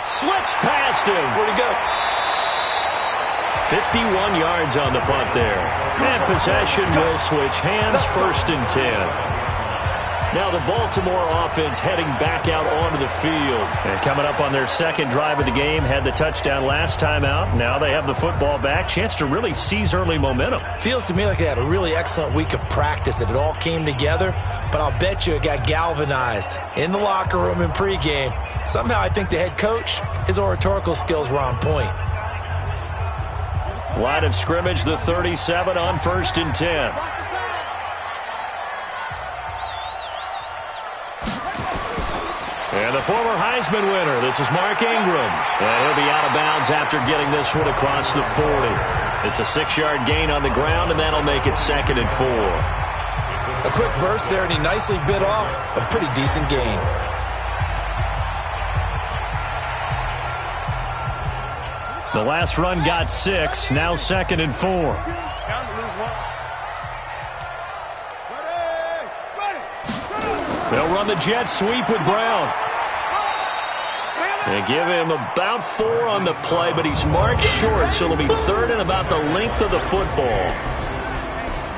Slips past him. Where'd he go? 51 yards on the punt there. And possession will switch hands, 1st and 10. Now the Baltimore offense heading back out onto the field. And coming up on their second drive of the game, had the touchdown last time out. Now they have the football back. Chance to really seize early momentum. Feels to me like they had a really excellent week of practice, that it all came together. But I'll bet you it got galvanized in the locker room in pregame. Somehow I think the head coach, his oratorical skills were on point. Line of scrimmage, the 37 on 1st and 10. And the former Heisman winner, this is Mark Ingram. And he'll be out of bounds after getting this one across the 40. It's a 6-yard gain on the ground, and that'll make it 2nd and 4. A quick burst there, and he nicely bit off a pretty decent gain. The last run got 6, now 2nd and 4. They'll run the jet sweep with Brown. They give him about 4 on the play, but he's marked short, so it'll be 3rd and about the length of the football.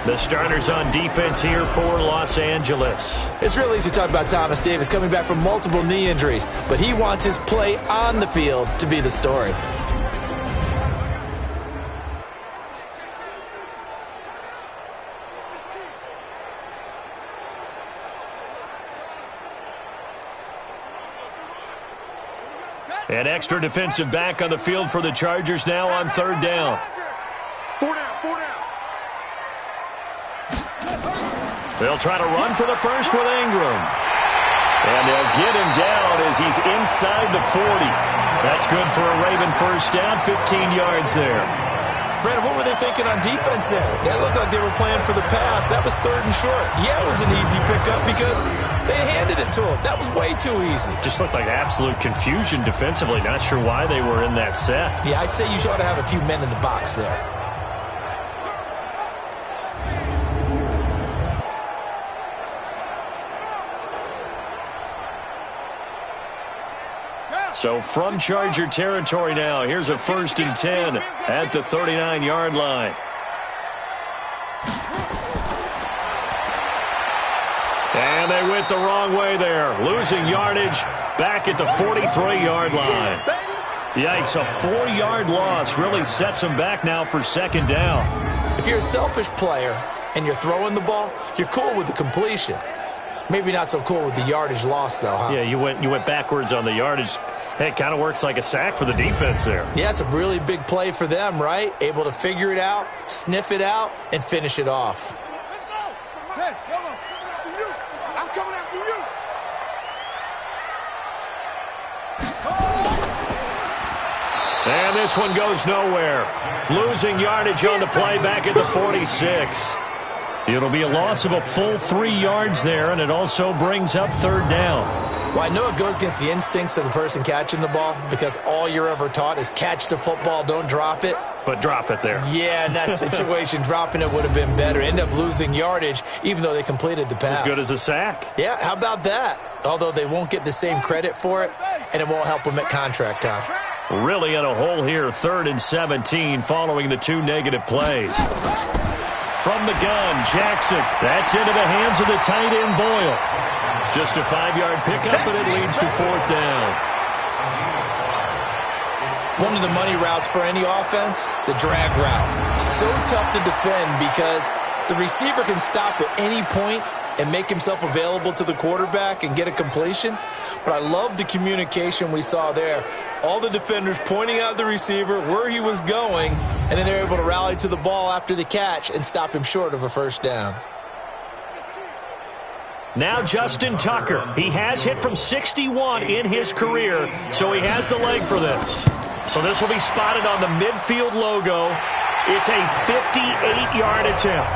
The starters on defense here for Los Angeles. It's real easy to talk about Thomas Davis coming back from multiple knee injuries, but he wants his play on the field to be the story. An extra defensive back on the field for the Chargers now on 3rd down. 4 down, 4 down. They'll try to run for the first with Ingram. And they'll get him down as he's inside the 40. That's good for a Raven first down, 15 yards there. Brandon, what were they thinking on defense there? That looked like they were playing for the pass. That was 3rd and short. Yeah, it was an easy pickup because they handed it to him. That was way too easy. Just looked like absolute confusion defensively. Not sure why they were in that set. Yeah, I'd say you ought to have a few men in the box there. So from Charger territory now, here's a 1st and 10 at the 39-yard line. And they went the wrong way there, losing yardage back at the 43-yard line. Yikes, a 4-yard loss really sets them back now for 2nd down. If you're a selfish player and you're throwing the ball, you're cool with the completion. Maybe not so cool with the yardage loss, though, huh? Yeah, you went backwards on the yardage. Hey, it kind of works like a sack for the defense there. Yeah, it's a really big play for them, right? Able to figure it out, sniff it out, and finish it off. Let's go. Hey, hold on. I'm coming after you. And this one goes nowhere. Losing yardage on the play back at the 46. It'll be a loss of a full 3 yards there, and it also brings up 3rd down. Well, I know it goes against the instincts of the person catching the ball because all you're ever taught is catch the football, don't drop it. But drop it there. Yeah, in that situation, dropping it would have been better. End up losing yardage, even though they completed the pass. As good as a sack. Yeah, how about that? Although they won't get the same credit for it, and it won't help them at contract time. Really in a hole here, 3rd and 17 following the 2 negative plays. From the gun, Jackson. That's into the hands of the tight end, Boyle. Just a 5-yard pickup, and it leads to 4th down. One of the money routes for any offense, the drag route. So tough to defend because the receiver can stop at any point and make himself available to the quarterback and get a completion. But I love the communication we saw there. All the defenders pointing out the receiver, where he was going, and then they're able to rally to the ball after the catch and stop him short of a first down. Now Justin Tucker. He has hit from 61 in his career, so he has the leg for this. So this will be spotted on the midfield logo. It's a 58-yard attempt.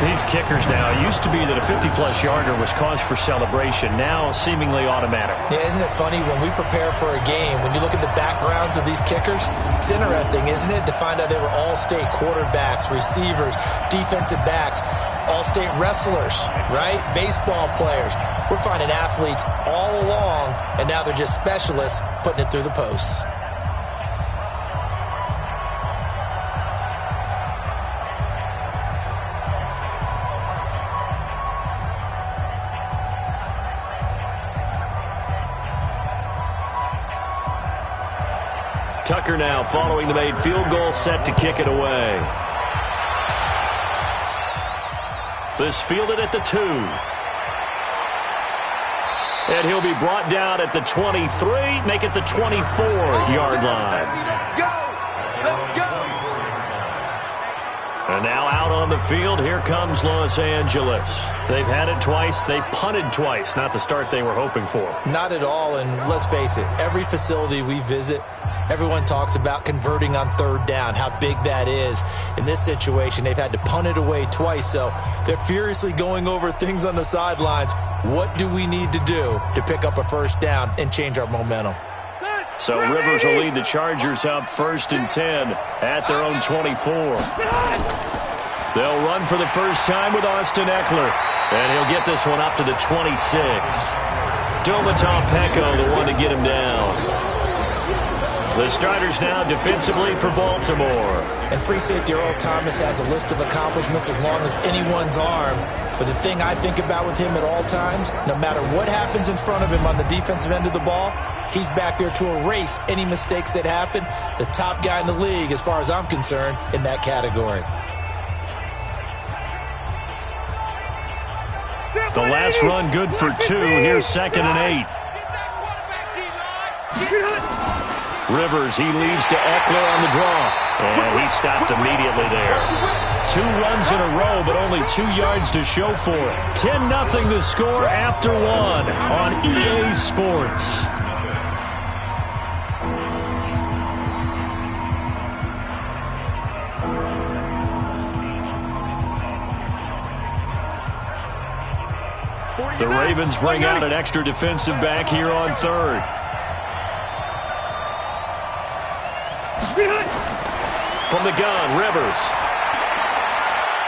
These kickers now, it used to be that a 50-plus yarder was cause for celebration. Now seemingly automatic. Yeah, isn't it funny when we prepare for a game, when you look at the backgrounds of these kickers, it's interesting, isn't it, to find out they were all-state quarterbacks, receivers, defensive backs, all-state wrestlers, right? Baseball players. We're finding athletes all along, and now they're just specialists putting it through the posts. Tucker now following the made field goal, set to kick it away. This fielded at the 2. And he'll be brought down at the 23, make it the 24-yard line. Let's go! Let's go! And now out on the field, here comes Los Angeles. They've had it twice. They've punted twice. Not the start they were hoping for. Not at all, and let's face it, every facility we visit, everyone talks about converting on third down, how big that is. In this situation, they've had to punt it away twice, so they're furiously going over things on the sidelines. What do we need to do to pick up a first down and change our momentum? So Rivers will lead the Chargers up 1st and 10 at their own 24. They'll run for the first time with Austin Eckler, and he'll get this one up to the 26. Domata Peko, the one to get him down. The starters now defensively for Baltimore. And free safety Earl Thomas has a list of accomplishments as long as anyone's arm. But the thing I think about with him at all times, no matter what happens in front of him on the defensive end of the ball, he's back there to erase any mistakes that happen. The top guy in the league, as far as I'm concerned, in that category. The last run good for 2. Here's 2nd and 8. Rivers, he leads to Eckler on the draw. And he stopped immediately there. 2 runs in a row, but only 2 yards to show for it. 10-0 the score after 1 on EA Sports. The Ravens bring out an extra defensive back here on 3rd. From the gun, Rivers.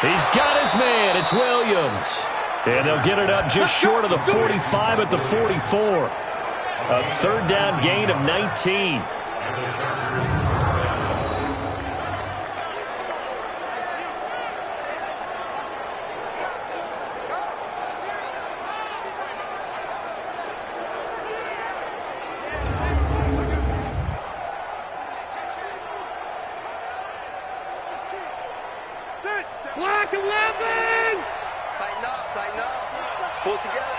He's got his man. It's Williams. And they'll get it up just short of the 45 at the 44. A 3rd down gain of 19. Black 11! Tighten up. Pull it together.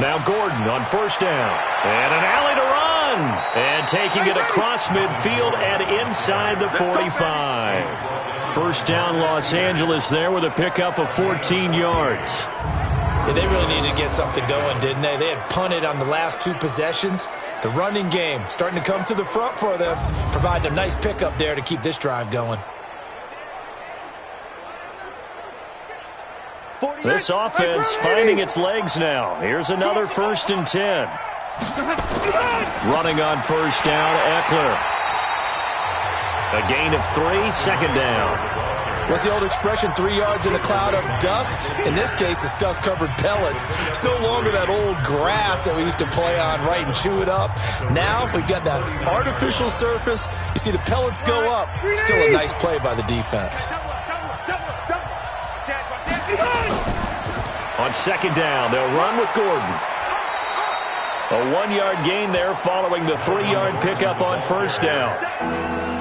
Now Gordon on 1st down. And an alley to run. And taking it across midfield and inside the 45. 1st down Los Angeles there with a pickup of 14 yards. Yeah, they really needed to get something going, didn't they? They had punted on the last 2 possessions. The running game starting to come to the front for them, providing a nice pickup there to keep this drive going. This offense finding its legs now. Here's another 1st and 10. Running on 1st down, Eckler. A gain of 3, 2nd down. What's the old expression, 3 yards in a cloud of dust? In this case, it's dust-covered pellets. It's no longer that old grass that we used to play on, right, and chew it up. Now we've got that artificial surface. You see the pellets go up. Still a nice play by the defense. On 2nd down, they'll run with Gordon. A 1-yard gain there following the 3-yard pickup on first down.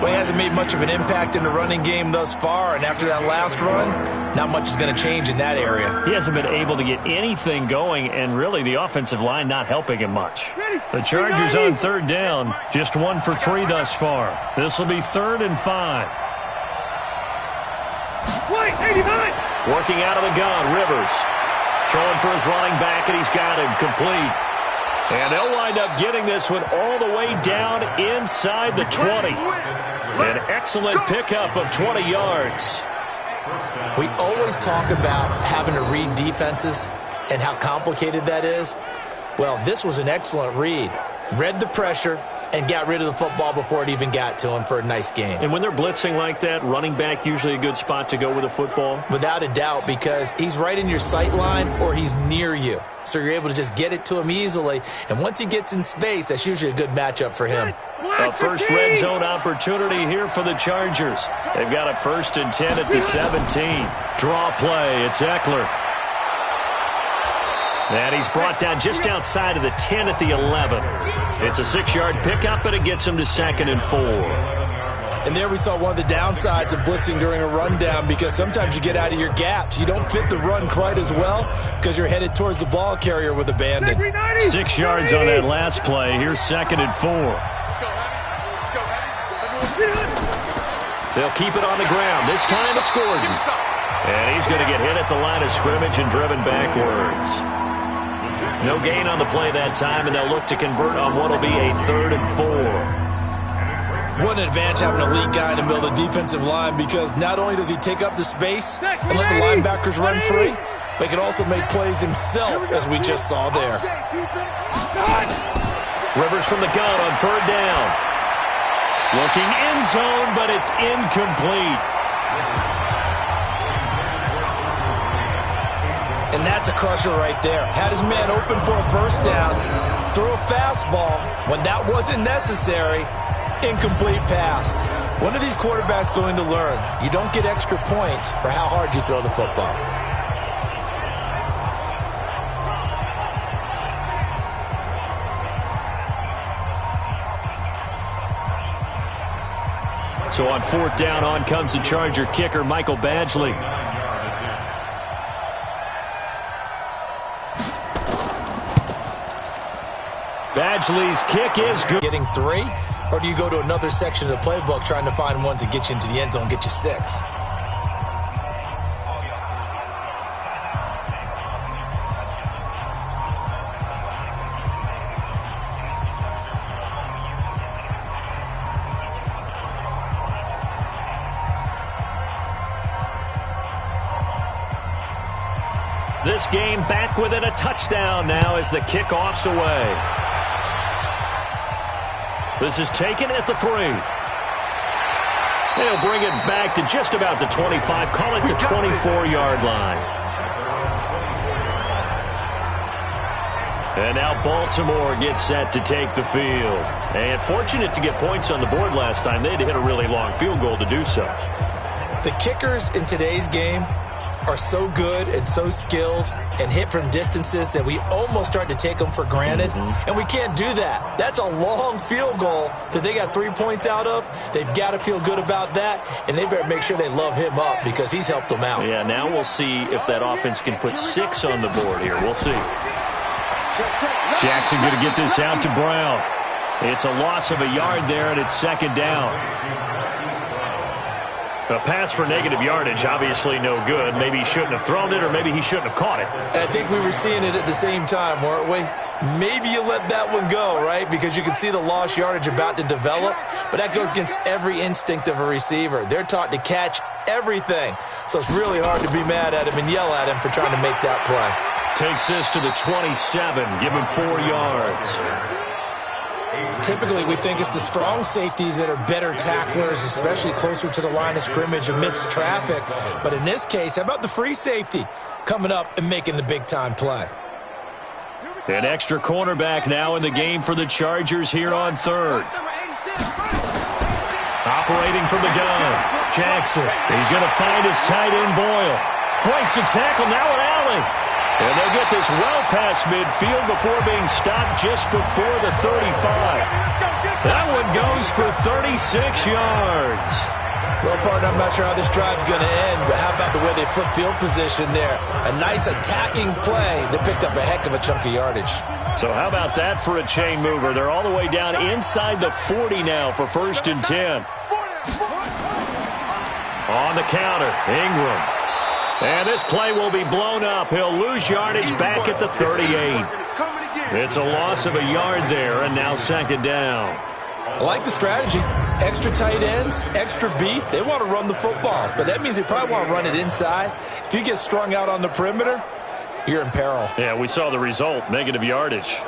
Well, he hasn't made much of an impact in the running game thus far, and after that last run, not much is going to change in that area. He hasn't been able to get anything going, and really the offensive line not helping him much. The Chargers on third down, just 1 for 3 thus far. This will be 3rd and 5. Working out of the gun, Rivers. Throwing for his running back, and he's got him complete. And they'll wind up getting this one all the way down inside the 20. An excellent pickup of 20 yards. We always talk about having to read defenses and how complicated that is. Well, this was an excellent read. Read the pressure and got rid of the football before it even got to him for a nice game. And when they're blitzing like that, running back usually a good spot to go with the football? Without a doubt, because he's right in your sight line or he's near you. So you're able to just get it to him easily. And once he gets in space, that's usually a good matchup for him. A first red zone opportunity here for the Chargers. They've got a 1st and 10 at the 17. Draw play. It's Eckler. And he's brought down just outside of the 10 at the 11. It's a 6-yard pickup, and it gets him to 2nd and 4. And there we saw one of the downsides of blitzing during a rundown, because sometimes you get out of your gaps. You don't fit the run quite as well because you're headed towards the ball carrier with abandon. 6 yards on that last play. Here's 2nd and 4. They'll keep it on the ground. This time it's Gordon. And he's going to get hit at the line of scrimmage and driven backwards. No gain on the play that time, and they'll look to convert on what will be a 3rd and 4. What an advantage having a lead guy in the middle of the defensive line, because not only does he take up the space and let the linebackers run free, but he can also make plays himself, as we just saw there. Rivers from the gun on 3rd down. Looking end zone, but it's incomplete. And that's a crusher right there. Had his man open for a first down, threw a fastball when that wasn't necessary, incomplete pass. When are these quarterbacks going to learn? You don't get extra points for how hard you throw the football. So on 4th down, on comes the Charger kicker, Michael Badgley. Badgley's kick is good. Getting 3, or do you go to another section of the playbook trying to find ones that get you into the end zone, get you 6? This game back within a touchdown now as the kickoff's away. This is taken at the 3. They'll bring it back to just about the 25. Call it the 24-yard line. And now Baltimore gets set to take the field. And fortunate to get points on the board last time. They had to hit a really long field goal to do so. The kickers in today's game are so good and so skilled and hit from distances that we almost start to take them for granted. And we can't do that. That's a long field goal that they got 3 points out of. They've got to feel good about that, and they better make sure they love him up because he's helped them out. Yeah, now we'll see if that offense can put 6 on the board here. We'll see. Jackson going to get this out to Brown. It's a loss of a yard there, and it's 2nd down. A pass for negative yardage, obviously no good. Maybe he shouldn't have thrown it, or maybe he shouldn't have caught it. I think we were seeing it at the same time, weren't we? Maybe you let that one go, right? Because you can see the lost yardage about to develop. But that goes against every instinct of a receiver. They're taught to catch everything. So it's really hard to be mad at him and yell at him for trying to make that play. Takes this to the 27. Give him 4 yards. Typically, we think it's the strong safeties that are better tacklers, especially closer to the line of scrimmage amidst traffic. But in this case, how about the free safety coming up and making the big-time play? An extra cornerback now in the game for the Chargers here on 3rd. Operating from the gun, Jackson. He's going to find his tight end, Boyle. Breaks the tackle, now an alley. And they'll get this well past midfield before being stopped just before the 35. That one goes for 36 yards. Well, partner, I'm not sure how this drive's going to end, but how about the way they flip field position there? A nice attacking play that picked up a heck of a chunk of yardage. So how about that for a chain mover? They're all the way down inside the 40 now for 1st and 10. On the counter, Ingram. And this play will be blown up. He'll lose yardage back at the 38. It's a loss of a yard there, and now 2nd down. I like the strategy. Extra tight ends, extra beef. They want to run the football, but that means they probably want to run it inside. If you get strung out on the perimeter, you're in peril. Yeah, we saw the result, negative yardage.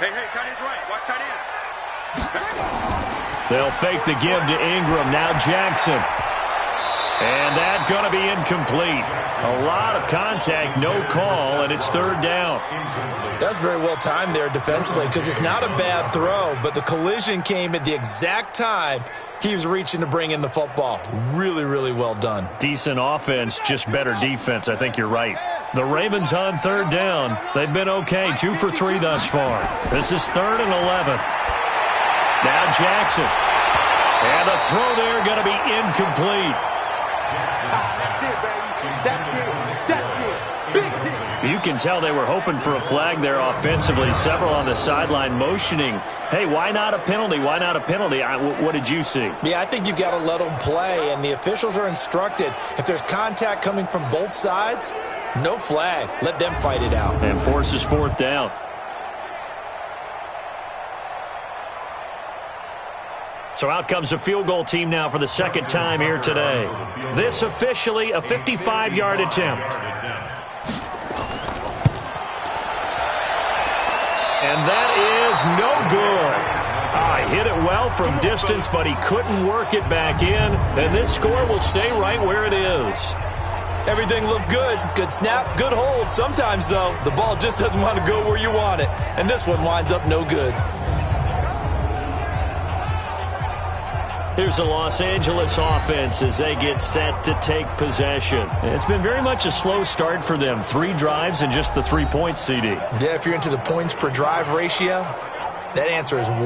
Hey, tight end's right. Watch tight end. They'll fake the give to Ingram. Now Jackson. And that's going to be incomplete. A lot of contact, no call, and it's 3rd down. That's very well timed there defensively because it's not a bad throw, but the collision came at the exact time he was reaching to bring in the football. Really, really well done. Decent offense, just better defense. I think you're right. The Ravens on 3rd down. They've been okay, 2 for 3 thus far. This is 3rd and 11. Now Jackson. And the throw there going to be incomplete. You can tell they were hoping for a flag there offensively. Several on the sideline motioning, hey, why not a penalty? Why not a penalty? What did you see? Yeah, I think you've got to let them play, and the officials are instructed. If there's contact coming from both sides, no flag. Let them fight it out. And forces 4th down. So out comes a field goal team now for the 2nd time here today. This officially a 55-yard attempt. And that is no good. He hit it well from distance, but he couldn't work it back in. And this score will stay right where it is. Everything looked good. Good snap, good hold. Sometimes, though, the ball just doesn't want to go where you want it. And this one winds up no good. Here's the Los Angeles offense as they get set to take possession. It's been very much a slow start for them. 3 drives and just the 3 points, CD. Yeah, if you're into the points per drive ratio, that answer is 1.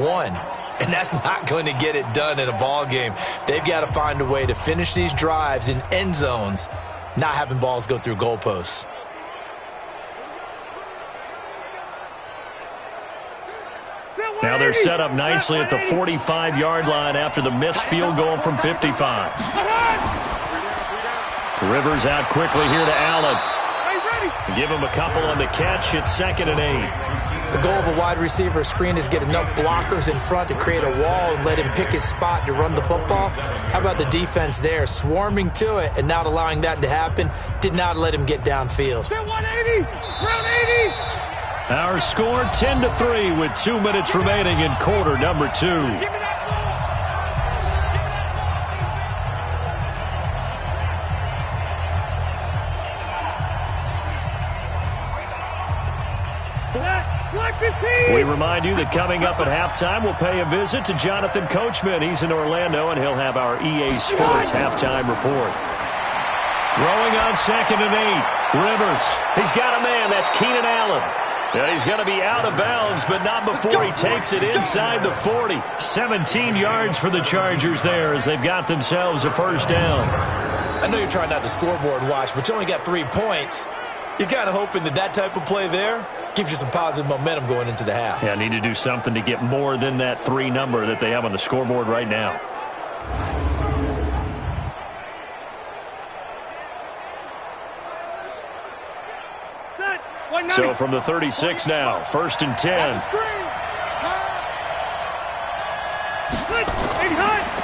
And that's not going to get it done in a ball game. They've got to find a way to finish these drives in end zones, not having balls go through goalposts. Now they're set up nicely at the 45-yard line after the missed field goal from 55. Rivers out quickly here to Allen. Give him a couple on the catch. It's 2nd and 8. The goal of a wide receiver screen is get enough blockers in front to create a wall and let him pick his spot to run the football. How about the defense there, swarming to it and not allowing that to happen? Did not let him get downfield. 180, round 80. Our score 10-3 with 2 minutes remaining in quarter number 2. We remind you that coming up at halftime, we'll pay a visit to Jonathan Coachman. He's in Orlando, and he'll have our EA Sports halftime report. Throwing on 2nd and 8. Rivers. He's got a man. That's Keenan Allen. And he's going to be out of bounds, but not before he takes it inside the 40. 17 yards for the Chargers there as they've got themselves a 1st down. I know you're trying not to scoreboard watch, but you only got 3 points. You're kind of hoping that type of play there gives you some positive momentum going into the half. Yeah, need to do something to get more than that 3 number that they have on the scoreboard right now. So from the 36 now, 1st and 10.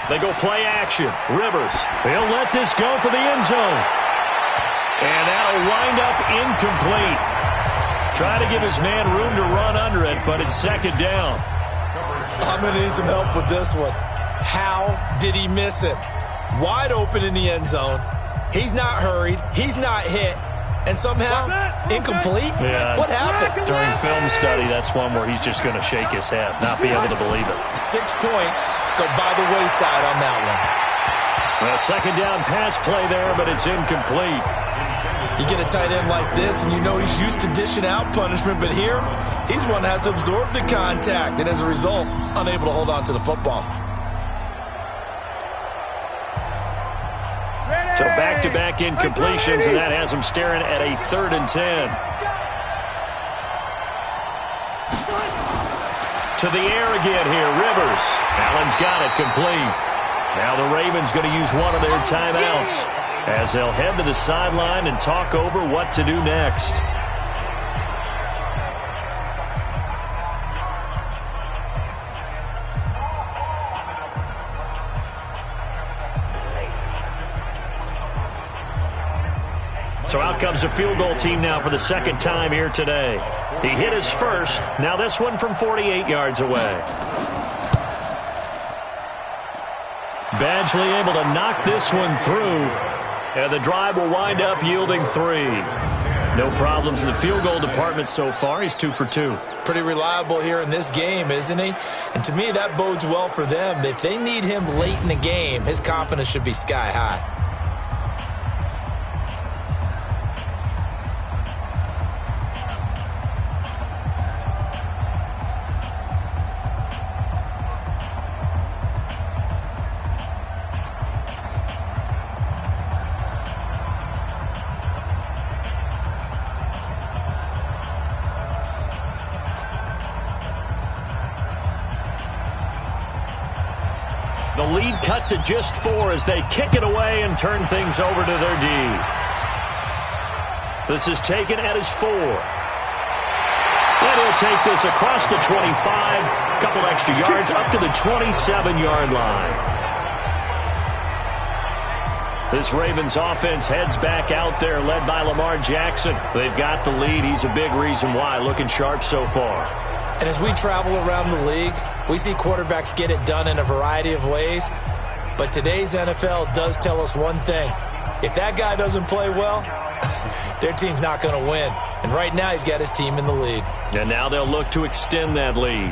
They go play action. Rivers, he'll let this go for the end zone. And that'll wind up incomplete. Trying to give his man room to run under it, but it's 2nd down. I'm going to need some help with this one. How did he miss it? Wide open in the end zone. He's not hurried. He's not hit. and somehow incomplete? Yeah. What happened? During film study, that's one where he's just going to shake his head, not be able to believe it. 6 points go by the wayside on that one. Well, second down pass play there, but it's incomplete. You get a tight end like this, and you know he's used to dishing out punishment, but here, he's one that has to absorb the contact, and as a result, unable to hold on to the football. So back-to-back incompletions, and that has him staring at a 3rd and 10. To the air again here, Rivers. Allen's got it complete. Now the Ravens going to use one of their timeouts as they'll head to the sideline and talk over what to do next. So out comes a field goal team now for the second time here today. He hit his first. Now this one from 48 yards away. Badgley able to knock this one through. And the drive will wind up yielding 3. No problems in the field goal department so far. He's 2 for 2. Pretty reliable here in this game, isn't he? And to me, that bodes well for them. If they need him late in the game, his confidence should be sky high. The lead cut to just 4 as they kick it away and turn things over to their D. This is taken at his 4. And he'll take this across the 25, a couple extra yards, up to the 27-yard line. This Ravens offense heads back out there, led by Lamar Jackson. They've got the lead. He's a big reason why, looking sharp so far. And as we travel around the league, we see quarterbacks get it done in a variety of ways. But today's NFL does tell us one thing. If that guy doesn't play well, their team's not going to win. And right now he's got his team in the lead. And now they'll look to extend that lead.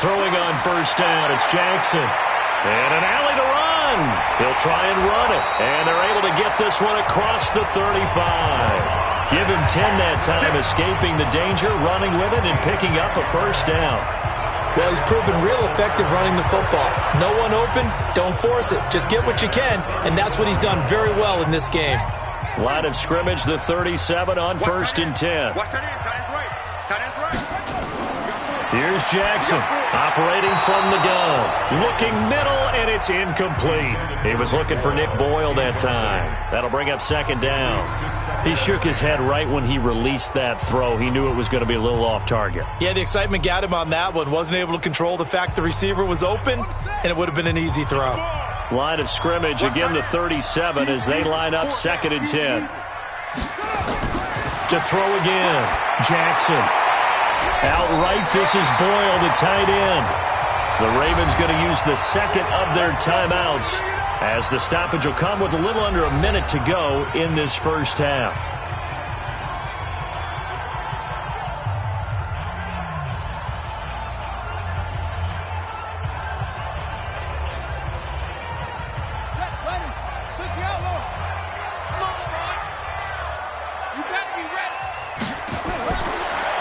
Throwing on first down, it's Jackson. And an alley to run. He'll try and run it. And they're able to get this one across the 35. Give him 10 that time, escaping the danger, running with it, and picking up a first down. Well, he's proven real effective running the football. No one open, don't force it. Just get what you can, and that's what he's done very well in this game. Line of scrimmage, the 37 on first and 10. Here's Jackson, operating from the gun. Looking middle, and it's incomplete. He was looking for Nick Boyle that time. That'll bring up second down. He shook his head right when he released that throw. He knew it was going to be a little off target. Yeah, the excitement got him on that one. Wasn't able to control the fact the receiver was open, and it would have been an easy throw. Line of scrimmage, again the 37 as they line up second and 10. To throw again, Jackson. Outright, this is Boyle, the tight end. The Ravens going to use the second of their timeouts as the stoppage will come with a little under a minute to go in this first half.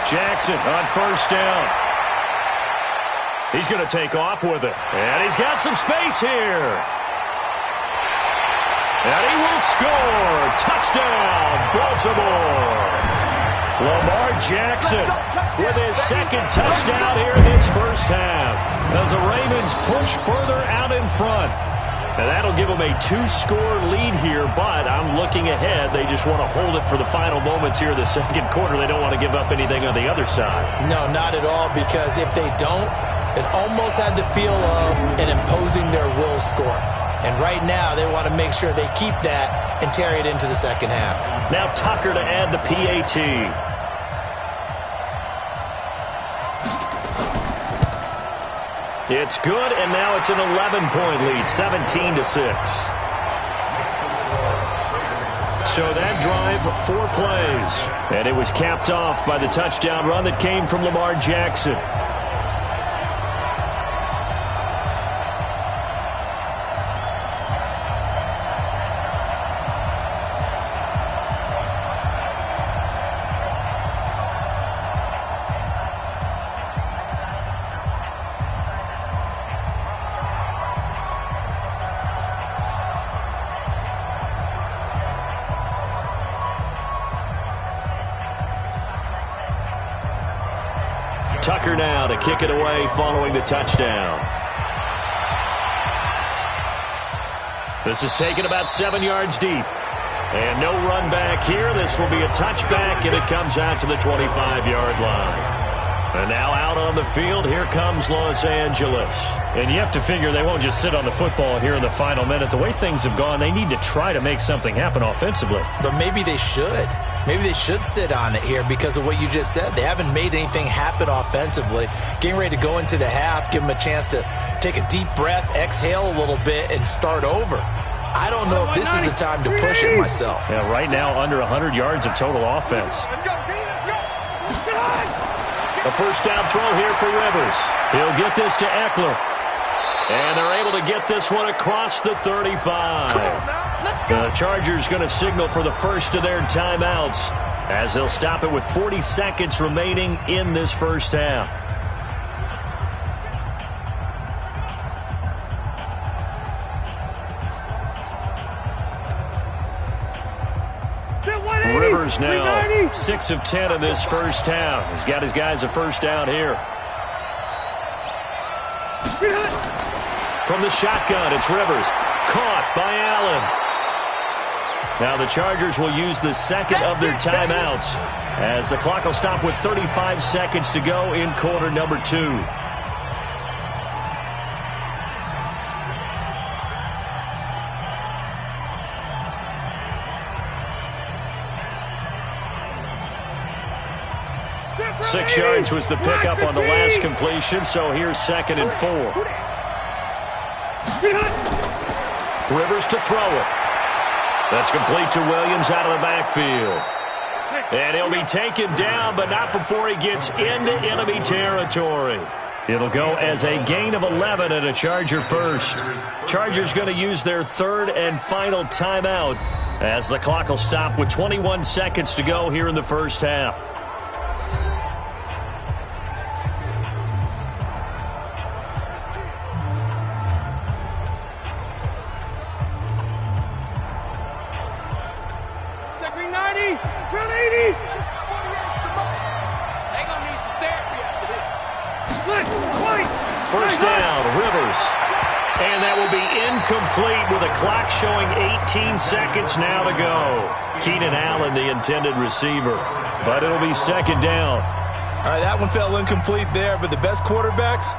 Jackson on first down. He's going to take off with it. And he's got some space here. And he will score. Touchdown, Baltimore. Lamar Jackson with his second touchdown here in this first half as the Ravens push further out in front. And that'll give them a 2-score lead here, but I'm looking ahead. They just want to hold it for the final moments here in the second quarter. They don't want to give up anything on the other side. No, not at all, because if they don't, it almost had the feel of an imposing their will score. And right now, they want to make sure they keep that and carry it into the second half. Now Tucker to add the PAT. It's good, and now it's an 11-point lead, 17-6. So that drive, 4 plays. And it was capped off by the touchdown run that came from Lamar Jackson. Tucker now to kick it away following the touchdown. This is taken about 7 yards deep. And no run back here. This will be a touchback, and it comes out to the 25-yard line. And now out on the field, here comes Los Angeles. And you have to figure they won't just sit on the football here in the final minute. The way things have gone, they need to try to make something happen offensively. But maybe they should. Maybe they should sit on it here because of what you just said. They haven't made anything happen offensively. Getting ready to go into the half, give them a chance to take a deep breath, exhale a little bit, and start over. I don't know if this is the time to push it myself. Yeah, right now under 100 yards of total offense. Let's go, let's go. A first down throw here for Rivers. He'll get this to Eckler. And they're able to get this one across the 35. The Chargers going to signal for the first of their timeouts as they'll stop it with 40 seconds remaining in this first half. Rivers now 6 of 10 in this first half. He's got his guys a first down here. From the shotgun, it's Rivers. Caught by Allen. Now the Chargers will use the second of their timeouts as the clock will stop with 35 seconds to go in quarter number 2. Six yards was the pickup on the last completion, so here's 2nd and 4. Rivers to throw it. That's complete to Williams out of the backfield. And he'll be taken down, but not before he gets into enemy territory. It'll go as a gain of 11 and a Charger first. Chargers going to use their 3rd and final timeout as the clock will stop with 21 seconds to go here in the first half. First down, Rivers. And that will be incomplete with a clock showing 18 seconds now to go. Keenan Allen, the intended receiver. But it'll be 2nd down. All right, that one fell incomplete there, but the best quarterbacks,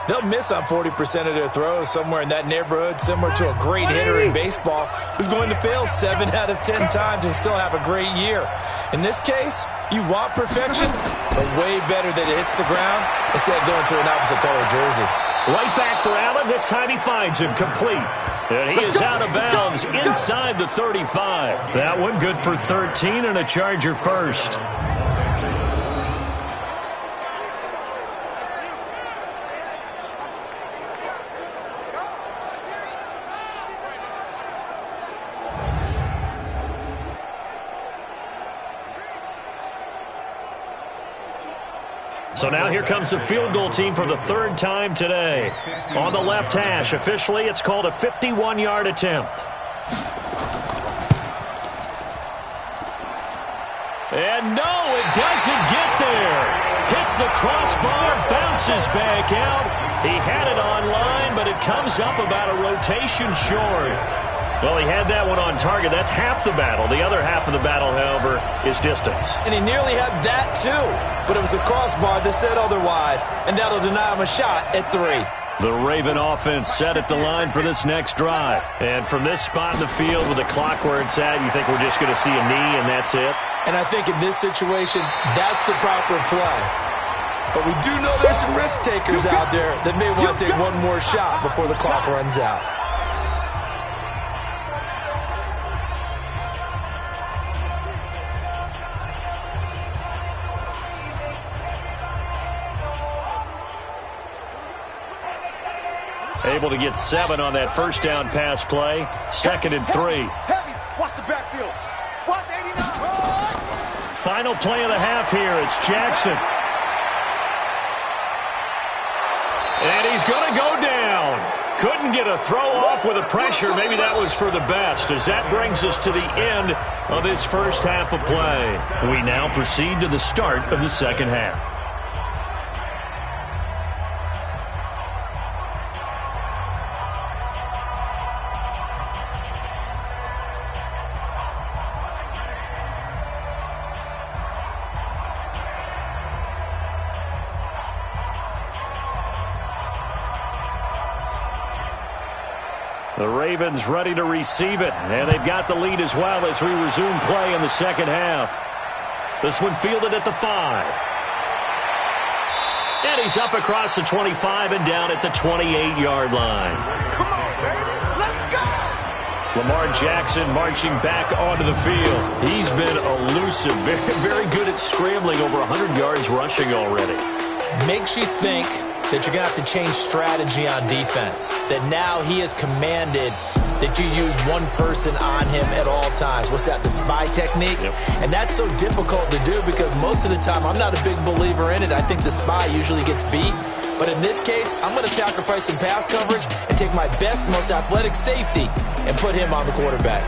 they'll miss on 40% of their throws somewhere in that neighborhood, similar to a great hitter in baseball who's going to fail 7 out of 10 times and still have a great year. In this case, you want perfection, but way better that it hits the ground instead of going to an opposite color jersey. Right back for Allen. This time he finds him complete. And he is out of bounds inside the 35. That one good for 13 and a Charger first. So now here comes the field goal team for the 3rd time today. On the left hash, officially it's called a 51-yard attempt. And no, it doesn't get there. Hits the crossbar, bounces back out. He had it on line, but it comes up about a rotation short. Well, he had that one on target. That's half the battle. The other half of the battle, however, is distance. And he nearly had that, too. But it was the crossbar that said otherwise, and that'll deny him a shot at 3. The Raven offense set at the line for this next drive. And from this spot in the field with the clock where it's at, you think we're just going to see a knee and that's it? And I think in this situation, that's the proper play. But we do know there's some risk takers out there that may want to take one more shot before the clock runs out. Able to get 7 on that first down pass play. 2nd and 3. Heavy. Watch the backfield. Watch 89. Final play of the half here. It's Jackson. And he's going to go down. Couldn't get a throw off with the pressure. Maybe that was for the best, as that brings us to the end of this first half of play. We now proceed to the start of the second half. The Ravens ready to receive it, and they've got the lead as well as we resume play in the second half. This one fielded at the 5. And he's up across the 25 and down at the 28-yard line. Come on, baby. Let's go. Lamar Jackson marching back onto the field. He's been elusive, very good at scrambling, over 100 yards rushing already. Makes you think that you're going to have to change strategy on defense. That now he has commanded that you use one person on him at all times. What's that, the spy technique? Yep. And that's so difficult to do because most of the time I'm not a big believer in it. I think the spy usually gets beat. But in this case, I'm going to sacrifice some pass coverage and take my best, most athletic safety and put him on the quarterback.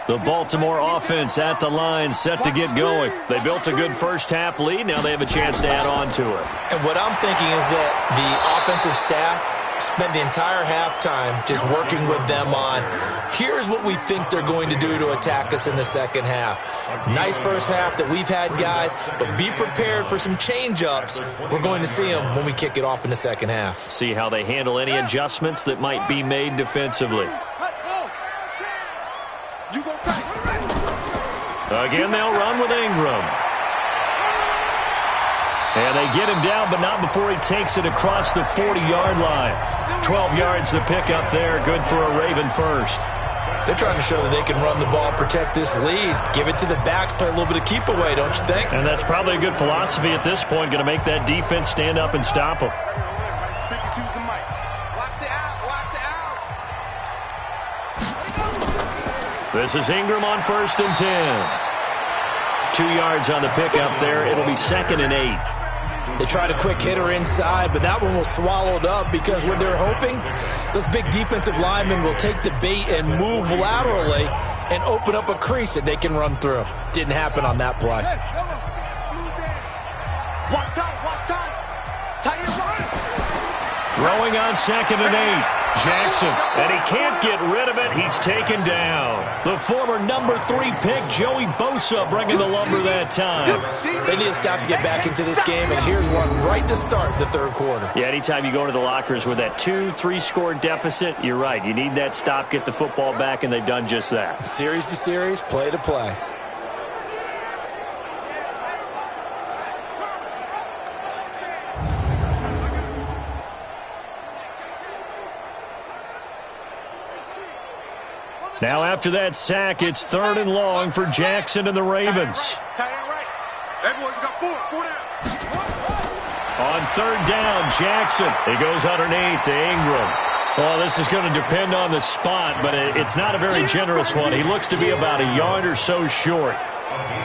The Baltimore offense at the line, set to get going. They built a good first half lead. Now they have a chance to add on to it. And what I'm thinking is that the offensive staff spent the entire halftime just working with them on, here's what we think they're going to do to attack us in the second half. Nice first half that we've had, guys, but be prepared for some change-ups. We're going to see them when we kick it off in the second half. See how they handle any adjustments that might be made defensively. Again, they'll run with Ingram. And they get him down, but not before he takes it across the 40-yard line. 12 yards to pick up there. Good for a Raven first. They're trying to show that they can run the ball, protect this lead. Give it to the backs, play a little bit of keep away, don't you think? And that's probably a good philosophy at this point. Going to make that defense stand up and stop them. This is Ingram on 1st and 10. 2 yards on the pickup there. It'll be 2nd and 8. They tried a quick hitter inside, but that one was swallowed up because what they're hoping, those big defensive linemen will take the bait and move laterally and open up a crease that they can run through. Didn't happen on that play. Watch time. Tight end run. Throwing on 2nd and 8. Jackson, and he can't get rid of it. He's taken down. The former number 3 pick, Joey Bosa, bringing the lumber that time. They need to stop to get back into this game, and here's one right to start the third quarter. Yeah, anytime you go to the lockers with that 2-3 score deficit, you're right. You need that stop, get the football back, and they've done just that. Series to series, play to play. Now after that sack, it's 3rd and long for Jackson and the Ravens. Tight end right. Everyone's got 4 down. On 3rd down, Jackson. He goes underneath to Ingram. Well, this is going to depend on the spot, but it's not a very generous one. He looks to be about a yard or so short.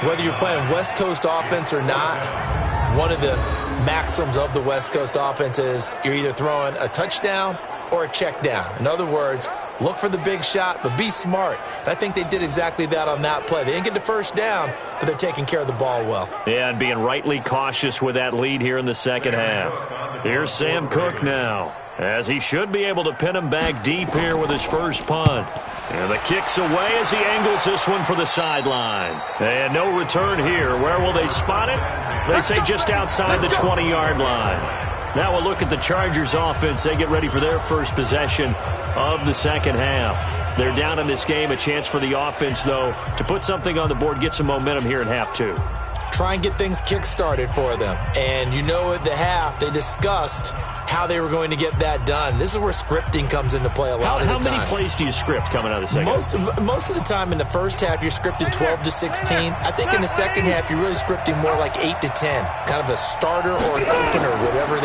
Whether you're playing West Coast offense or not, one of the maxims of the West Coast offense is you're either throwing a touchdown or a check down. In other words, look for the big shot, but be smart. And I think they did exactly that on that play. They didn't get the first down, but they're taking care of the ball well. Yeah, and being rightly cautious with that lead here in the second half. Here's Sam Cook now, as he should be able to pin him back deep here with his first punt. And the kick's away as he angles this one for the sideline. And no return here. Where will they spot it? They say just outside the 20-yard line. Now we'll look at the Chargers offense. They get ready for their first possession of the second half. They're down in this game. A chance for the offense, though, to put something on the board, get some momentum here in half two. Try and get things kick-started for them. And you know at the half, they discussed how they were going to get that done. This is where scripting comes into play a lot of the time. How many plays do you script coming out of the second half? Most of the time in the first half, you're scripting 12 to 16. I think in the second half, you're really scripting more like 8 to 10. Kind of a starter or an opener, whatever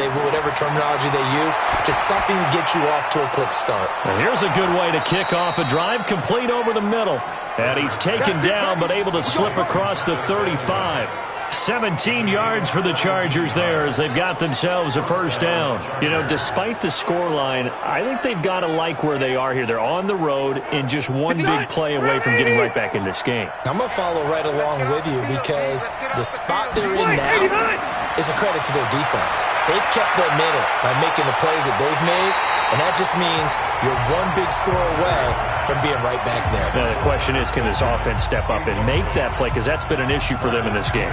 terminology they use. Just something to get you off to a quick start. And here's a good way to kick off a drive, complete over the middle. And he's taken down, but able to slip across the 35. 17 yards for the Chargers there as they've got themselves a first down. You know, despite the scoreline, I think they've got to like where they are here. They're on the road and just one big play away from getting right back in this game. I'm going to follow right along with you because the spot they're in now is a credit to their defense. They've kept them in it by making the plays that they've made, and that just means you're one big score away from being right back there. Now, the question is, can this offense step up and make that play? Because that's been an issue for them in this game.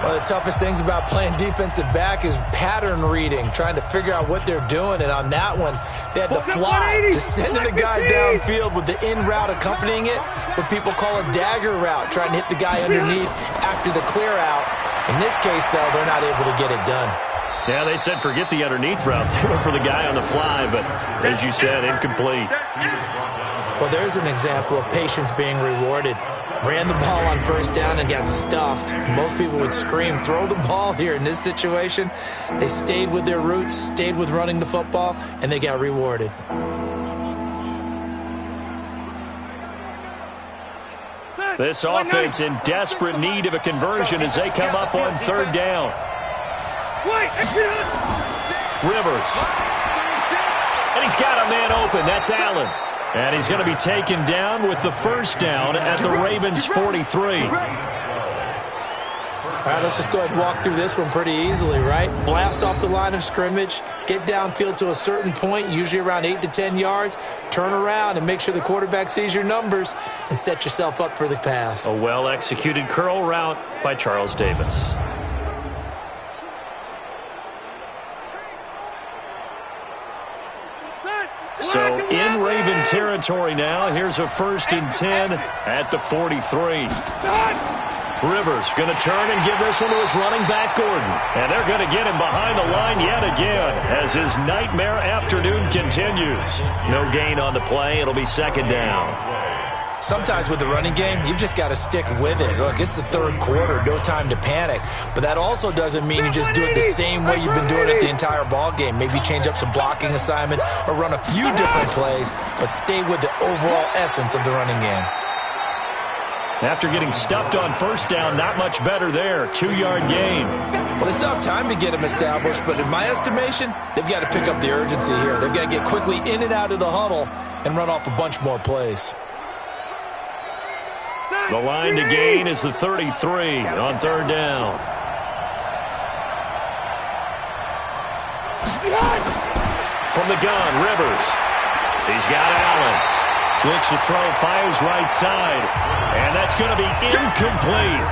One of the toughest things about playing defensive back is pattern reading, trying to figure out what they're doing. And on that one, they had the fly, just sending the guy downfield with the in route accompanying it, what people call a dagger route, trying to hit the guy underneath after the clear out. In this case, though, they're not able to get it done. Yeah, they said forget the underneath route. They went for the guy on the fly, but as you said, incomplete. Well, there's an example of patience being rewarded. Ran the ball on first down and got stuffed. Most people would scream, throw the ball here. In this situation, they stayed with their roots, stayed with running the football, and they got rewarded. This offense in desperate need of a conversion as they come up on third down. Rivers. And he's got a man open. That's Allen. And he's going to be taken down with the first down at the Ravens' 43. All right, let's just go ahead and walk through this one pretty easily, right? Blast off the line of scrimmage, get downfield to a certain point, usually around 8 to 10 yards, turn around and make sure the quarterback sees your numbers and set yourself up for the pass. A well-executed curl route by Charles Davis. So in Raven territory now. Here's a 1st and 10 at the 43. Rivers going to turn and give this one to his running back, Gordon. And they're going to get him behind the line yet again as his nightmare afternoon continues. No gain on the play. It'll be second down. Sometimes with the running game, you've just got to stick with it. Look, it's the third quarter, no time to panic. But that also doesn't mean you just do it the same way you've been doing it the entire ball game. Maybe change up some blocking assignments or run a few different plays, but stay with the overall essence of the running game. After getting stuffed on first down, not much better there. 2-yard gain. Well, they still have time to get them established, but in my estimation, they've got to pick up the urgency here. They've got to get quickly in and out of the huddle and run off a bunch more plays. The line to gain is the 33 on third down. From the gun, Rivers. He's got Allen. Looks to throw, fires right side. And that's going to be incomplete.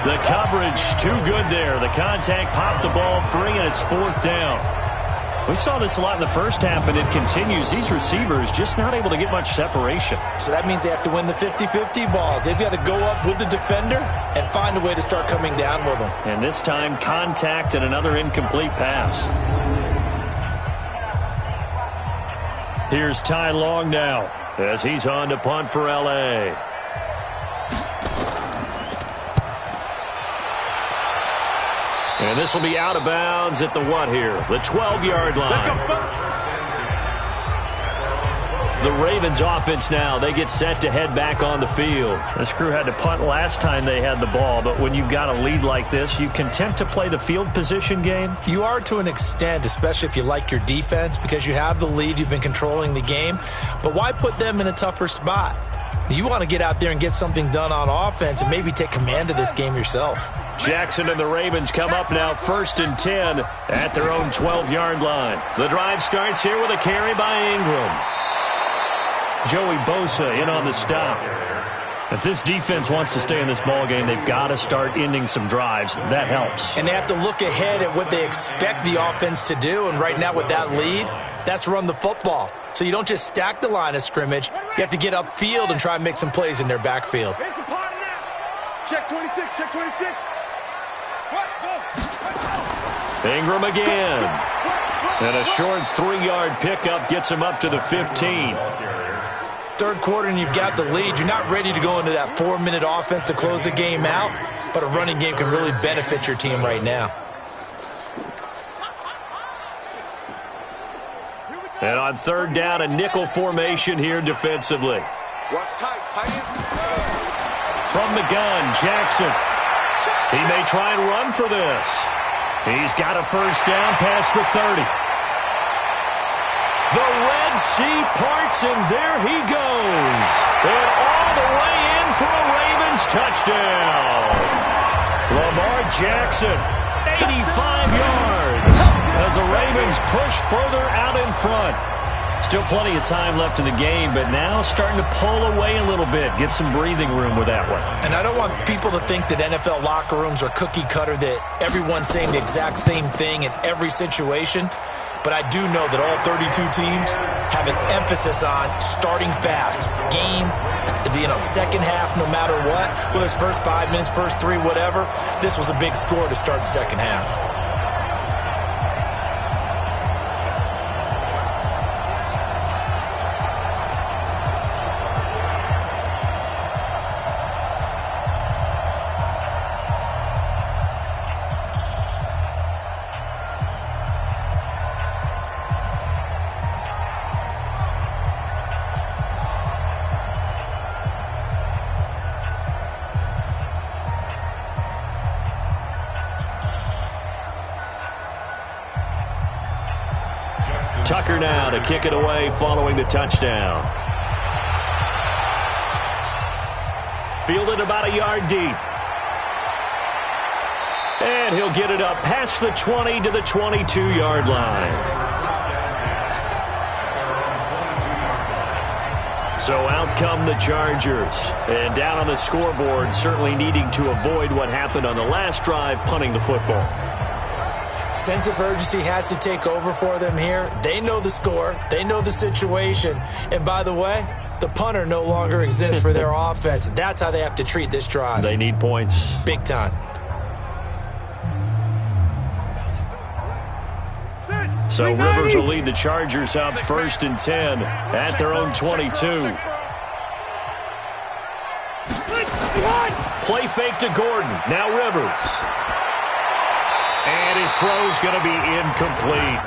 The coverage too good there. The contact popped the ball free, and it's 4th down. We saw this a lot in the first half, and it continues. These receivers just not able to get much separation. So that means they have to win the 50-50 balls. They've got to go up with the defender and find a way to start coming down with them. And this time, contact and another incomplete pass. Here's Ty Long now as he's on to punt for L.A. And this will be out of bounds at the what here? The 12-yard line. The Ravens offense now, they get set to head back on the field. This crew had to punt last time they had the ball, but when you've got a lead like this, you content to play the field position game? You are to an extent, especially if you like your defense, because you have the lead, you've been controlling the game. But why put them in a tougher spot? You want to get out there and get something done on offense and maybe take command of this game yourself. Jackson and the Ravens come up now 1st and 10 at their own 12-yard line. The drive starts here with a carry by Ingram. Joey Bosa in on the stop. If this defense wants to stay in this ballgame, they've got to start ending some drives. That helps. And they have to look ahead at what they expect the offense to do. And right now with that lead, that's run the football. So you don't just stack the line of scrimmage. You have to get upfield and try and make some plays in their backfield. Check 26, check 26. Ingram again. And a short 3-yard pickup gets him up to the 15. Third quarter and you've got the lead. You're not ready to go into that 4-minute offense to close the game out, but a running game can really benefit your team right now. And on third down, a nickel formation here defensively. Watch tight end. From the gun, Jackson. He may try and run for this. He's got a first down past the 30. The Red Sea parts, and there he goes. And all the way in for a Ravens touchdown. Lamar Jackson, 85 yards, as the Ravens push further out in front. Still plenty of time left in the game, but now starting to pull away a little bit, get some breathing room with that one. And I don't want people to think that NFL locker rooms are cookie cutter, that everyone's saying the exact same thing in every situation. But I do know that all 32 teams have an emphasis on starting fast. Game, second half, no matter what. Whether it's first 5 minutes, first 3, whatever. This was a big score to start the second half. Tucker now to kick it away following the touchdown. Fielded about a yard deep. And he'll get it up past the 20 to the 22-yard line. So out come the Chargers. And down on the scoreboard, certainly needing to avoid what happened on the last drive, punting the football. Sense of urgency has to take over for them here. They know the score. They know the situation. And by the way, the punter no longer exists for their offense. That's how they have to treat this drive. They need points. Big time. So Rivers will lead the Chargers up 1st and 10 at their own 22. Play fake to Gordon. Now Rivers. And his throw's going to be incomplete.